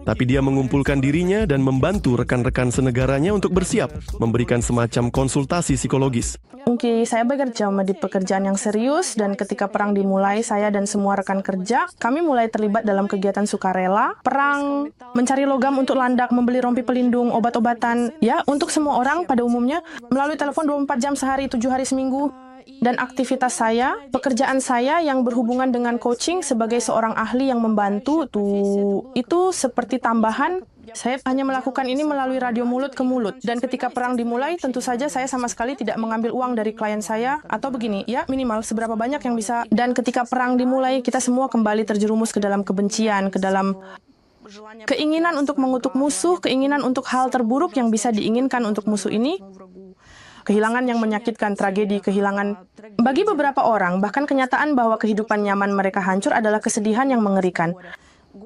Tapi dia mengumpulkan dirinya dan membantu rekan-rekan senegaranya untuk bersiap, memberikan semacam konsultasi psikologis. Mungkin saya bekerja di pekerjaan yang serius, dan ketika perang dimulai, saya dan semua rekan kerja, kami mulai terlibat dalam kegiatan sukarela, perang, mencari logam untuk landak, membeli rompi pelindung, obat-obatan, ya, untuk semua orang pada umumnya, melalui telepon 24 jam sehari, 7 hari seminggu. Dan aktivitas saya, pekerjaan saya yang berhubungan dengan coaching sebagai seorang ahli yang membantu, itu seperti tambahan Saya hanya melakukan ini melalui radio mulut ke mulut. Dan ketika perang dimulai, tentu saja saya sama sekali tidak mengambil uang dari klien saya. Atau begini, ya minimal seberapa banyak yang bisa. Dan ketika perang dimulai, kita semua kembali terjerumus ke dalam kebencian, ke dalam keinginan untuk mengutuk musuh, keinginan untuk hal terburuk yang bisa diinginkan untuk musuh ini. Kehilangan yang menyakitkan, tragedi, kehilangan. Bagi beberapa orang, bahkan kenyataan bahwa kehidupan nyaman mereka hancur adalah kesedihan yang mengerikan.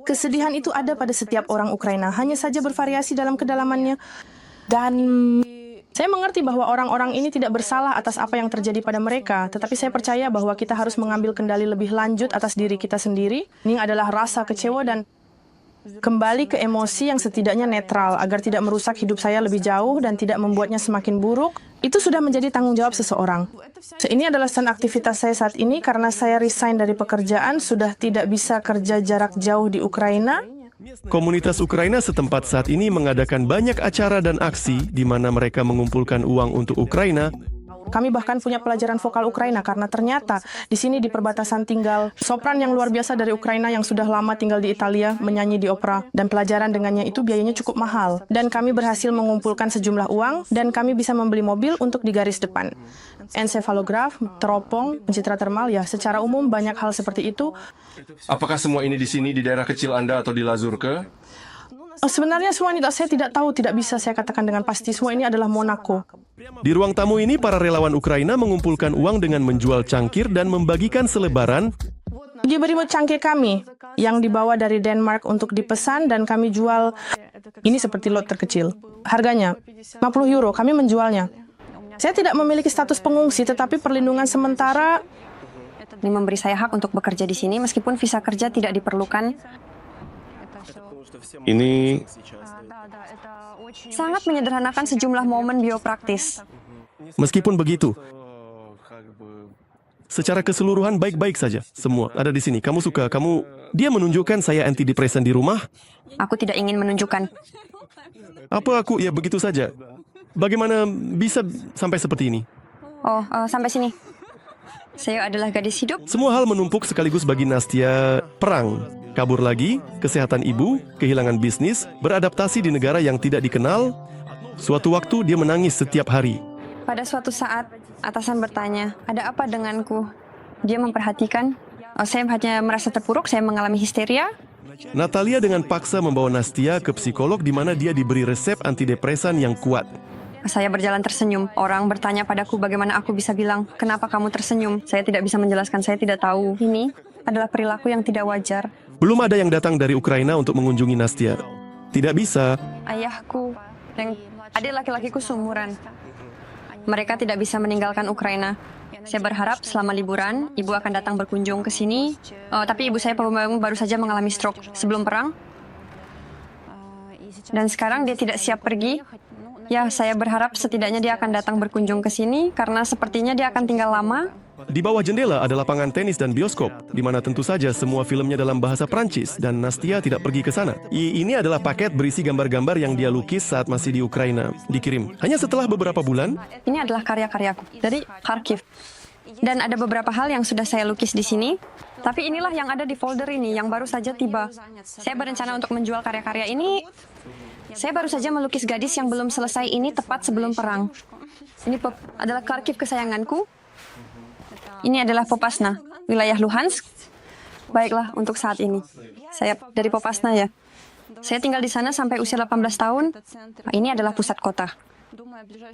Kesedihan itu ada pada setiap orang Ukraina, hanya saja bervariasi dalam kedalamannya. Dan saya mengerti bahwa orang-orang ini tidak bersalah atas apa yang terjadi pada mereka, tetapi saya percaya bahwa kita harus mengambil kendali lebih lanjut atas diri kita sendiri. Ini adalah rasa kecewa dan kembali ke emosi yang setidaknya netral agar tidak merusak hidup saya lebih jauh dan tidak membuatnya semakin buruk. Itu sudah menjadi tanggung jawab seseorang. Ini adalah stand aktivitas saya saat ini karena saya resign dari pekerjaan, sudah tidak bisa kerja jarak jauh di Ukraina. Komunitas Ukraina setempat saat ini mengadakan banyak acara dan aksi di mana mereka mengumpulkan uang untuk Ukraina. Kami bahkan punya pelajaran vokal Ukraina karena ternyata di sini di perbatasan tinggal sopran yang luar biasa dari Ukraina yang sudah lama tinggal di Italia menyanyi di opera, dan pelajaran dengannya itu biayanya cukup mahal. Dan kami berhasil mengumpulkan sejumlah uang dan kami bisa membeli mobil untuk di garis depan. Ensefalograf, teropong, pencitra termal, ya secara umum banyak hal seperti itu. Apakah semua ini di sini di daerah kecil Anda atau di Lazurke? Sebenarnya semua ini saya tidak tahu, tidak bisa saya katakan dengan pasti. Semua ini adalah Monaco. Di ruang tamu ini, para relawan Ukraina mengumpulkan uang dengan menjual cangkir dan membagikan selebaran. Diberi cangkir kami yang dibawa dari Denmark untuk dipesan dan kami jual. Ini seperti lot terkecil. Harganya 50 euro, kami menjualnya. Saya tidak memiliki status pengungsi, tetapi perlindungan sementara. Ini memberi saya hak untuk bekerja di sini meskipun visa kerja tidak diperlukan. Ini Sangat menyederhanakan sejumlah momen biopraktis. Meskipun begitu, secara keseluruhan baik-baik saja. Semua ada di sini. Kamu suka, dia menunjukkan saya antidepresan di rumah. Aku tidak ingin menunjukkan. Apa aku, ya begitu saja. Bagaimana bisa sampai seperti ini? Sampai sini. Saya adalah gadis hidup. Semua hal menumpuk sekaligus bagi Nastia. Perang, kabur lagi, kesehatan ibu, kehilangan bisnis, beradaptasi di negara yang tidak dikenal. Suatu waktu dia menangis setiap hari. Pada suatu saat, atasan bertanya, ada apa denganku? Dia memperhatikan. Saya hanya merasa terpuruk, saya mengalami histeria. Natalia dengan paksa membawa Nastia ke psikolog di mana dia diberi resep antidepresan yang kuat. Saya berjalan tersenyum. Orang bertanya padaku bagaimana aku bisa bilang, kenapa kamu tersenyum? Saya tidak bisa menjelaskan, saya tidak tahu. Ini adalah perilaku yang tidak wajar. Belum ada yang datang dari Ukraina untuk mengunjungi Nastia. Tidak bisa. Ayahku dan adik laki-lakiku seumuran. Mereka tidak bisa meninggalkan Ukraina. Saya berharap selama liburan, ibu akan datang berkunjung ke sini. Tapi ibu saya baru saja mengalami stroke sebelum perang. Dan sekarang dia tidak siap pergi. Ya, saya berharap setidaknya dia akan datang berkunjung ke sini, karena sepertinya dia akan tinggal lama. Di bawah jendela ada lapangan tenis dan bioskop, di mana tentu saja semua filmnya dalam bahasa Prancis, dan Nastia tidak pergi ke sana. Ini adalah paket berisi gambar-gambar yang dia lukis saat masih di Ukraina. Dikirim hanya setelah beberapa bulan. Ini adalah karya-karyaku dari Kharkiv. Dan ada beberapa hal yang sudah saya lukis di sini. Tapi inilah yang ada di folder ini, yang baru saja tiba. Saya berencana untuk menjual karya-karya ini. Saya baru saja melukis gadis yang belum selesai ini tepat sebelum perang. Ini adalah Kharkiv kesayanganku. Ini adalah Popasna, wilayah Luhansk. Baiklah, untuk saat ini. Saya dari Popasna ya. Saya tinggal di sana sampai usia 18 tahun. Ini adalah pusat kota.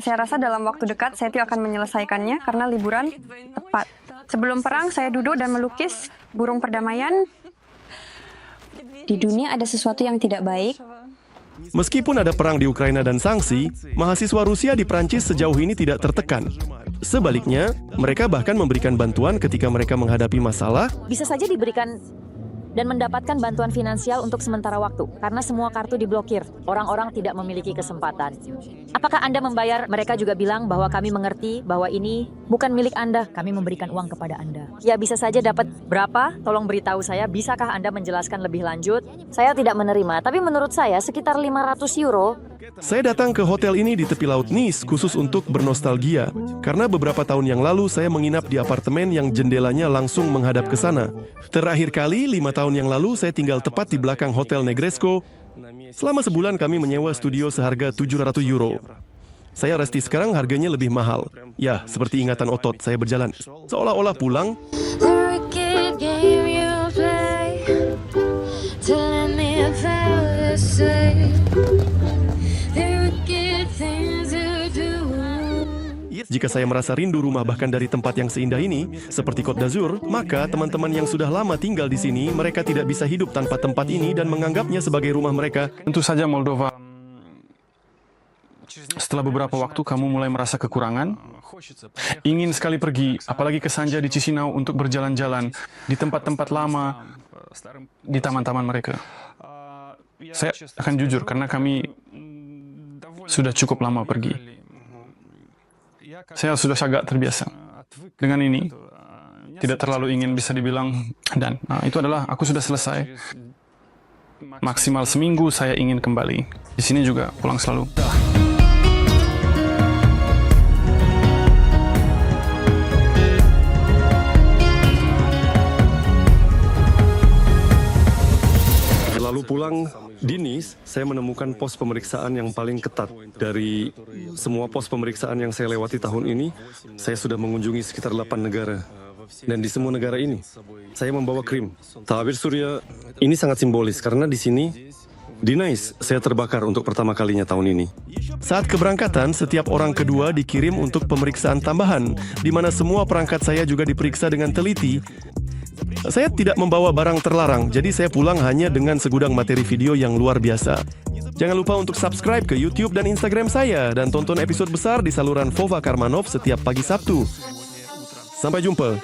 Saya rasa dalam waktu dekat saya akan menyelesaikannya karena liburan tepat. Sebelum perang saya duduk dan melukis burung perdamaian. Di dunia ada sesuatu yang tidak baik. Meskipun ada perang di Ukraina dan sanksi, mahasiswa Rusia di Prancis sejauh ini tidak tertekan. Sebaliknya, mereka bahkan memberikan bantuan ketika mereka menghadapi masalah. Bisa saja diberikan dan mendapatkan bantuan finansial untuk sementara waktu, karena semua kartu diblokir. Orang-orang tidak memiliki kesempatan. Apakah Anda membayar? Mereka juga bilang bahwa kami mengerti bahwa ini bukan milik Anda. Kami memberikan uang kepada Anda. Ya, bisa saja dapat berapa? Tolong beritahu saya, bisakah Anda menjelaskan lebih lanjut? Saya tidak menerima, tapi menurut saya sekitar 500 euro. Saya datang ke hotel ini di tepi laut Nice khusus untuk bernostalgia. Karena beberapa tahun yang lalu saya menginap di apartemen yang jendelanya langsung menghadap ke sana. Terakhir kali 5 tahun yang lalu saya tinggal tepat di belakang Hotel Negresco. Selama sebulan kami menyewa studio seharga 700 euro. Saya resti sekarang harganya lebih mahal. Ya, seperti ingatan otot saya berjalan. Seolah-olah pulang. Jika saya merasa rindu rumah bahkan dari tempat yang seindah ini, seperti Côte d'Azur, maka teman-teman yang sudah lama tinggal di sini, mereka tidak bisa hidup tanpa tempat ini dan menganggapnya sebagai rumah mereka. Tentu saja Moldova, setelah beberapa waktu kamu mulai merasa kekurangan, ingin sekali pergi, apalagi ke Sanja di Chisinau untuk berjalan-jalan di tempat-tempat lama, di taman-taman mereka. Saya akan jujur, karena kami sudah cukup lama pergi. Saya sudah agak terbiasa dengan ini, tidak terlalu ingin bisa dibilang, dan itu adalah aku sudah selesai. Maksimal seminggu saya ingin kembali. Di sini juga pulang selalu. Lalu pulang di Nice, saya menemukan pos pemeriksaan yang paling ketat. Dari semua pos pemeriksaan yang saya lewati tahun ini, saya sudah mengunjungi sekitar 8 negara. Dan di semua negara ini, saya membawa krim. Tabir Surya ini sangat simbolis, karena di sini, di Nice, saya terbakar untuk pertama kalinya tahun ini. Saat keberangkatan, setiap orang kedua dikirim untuk pemeriksaan tambahan, di mana semua perangkat saya juga diperiksa dengan teliti. Saya tidak membawa barang terlarang, jadi saya pulang hanya dengan segudang materi video yang luar biasa. Jangan lupa untuk subscribe ke YouTube dan Instagram saya, dan tonton episode besar di saluran Vova Karmanov setiap pagi Sabtu. Sampai jumpa.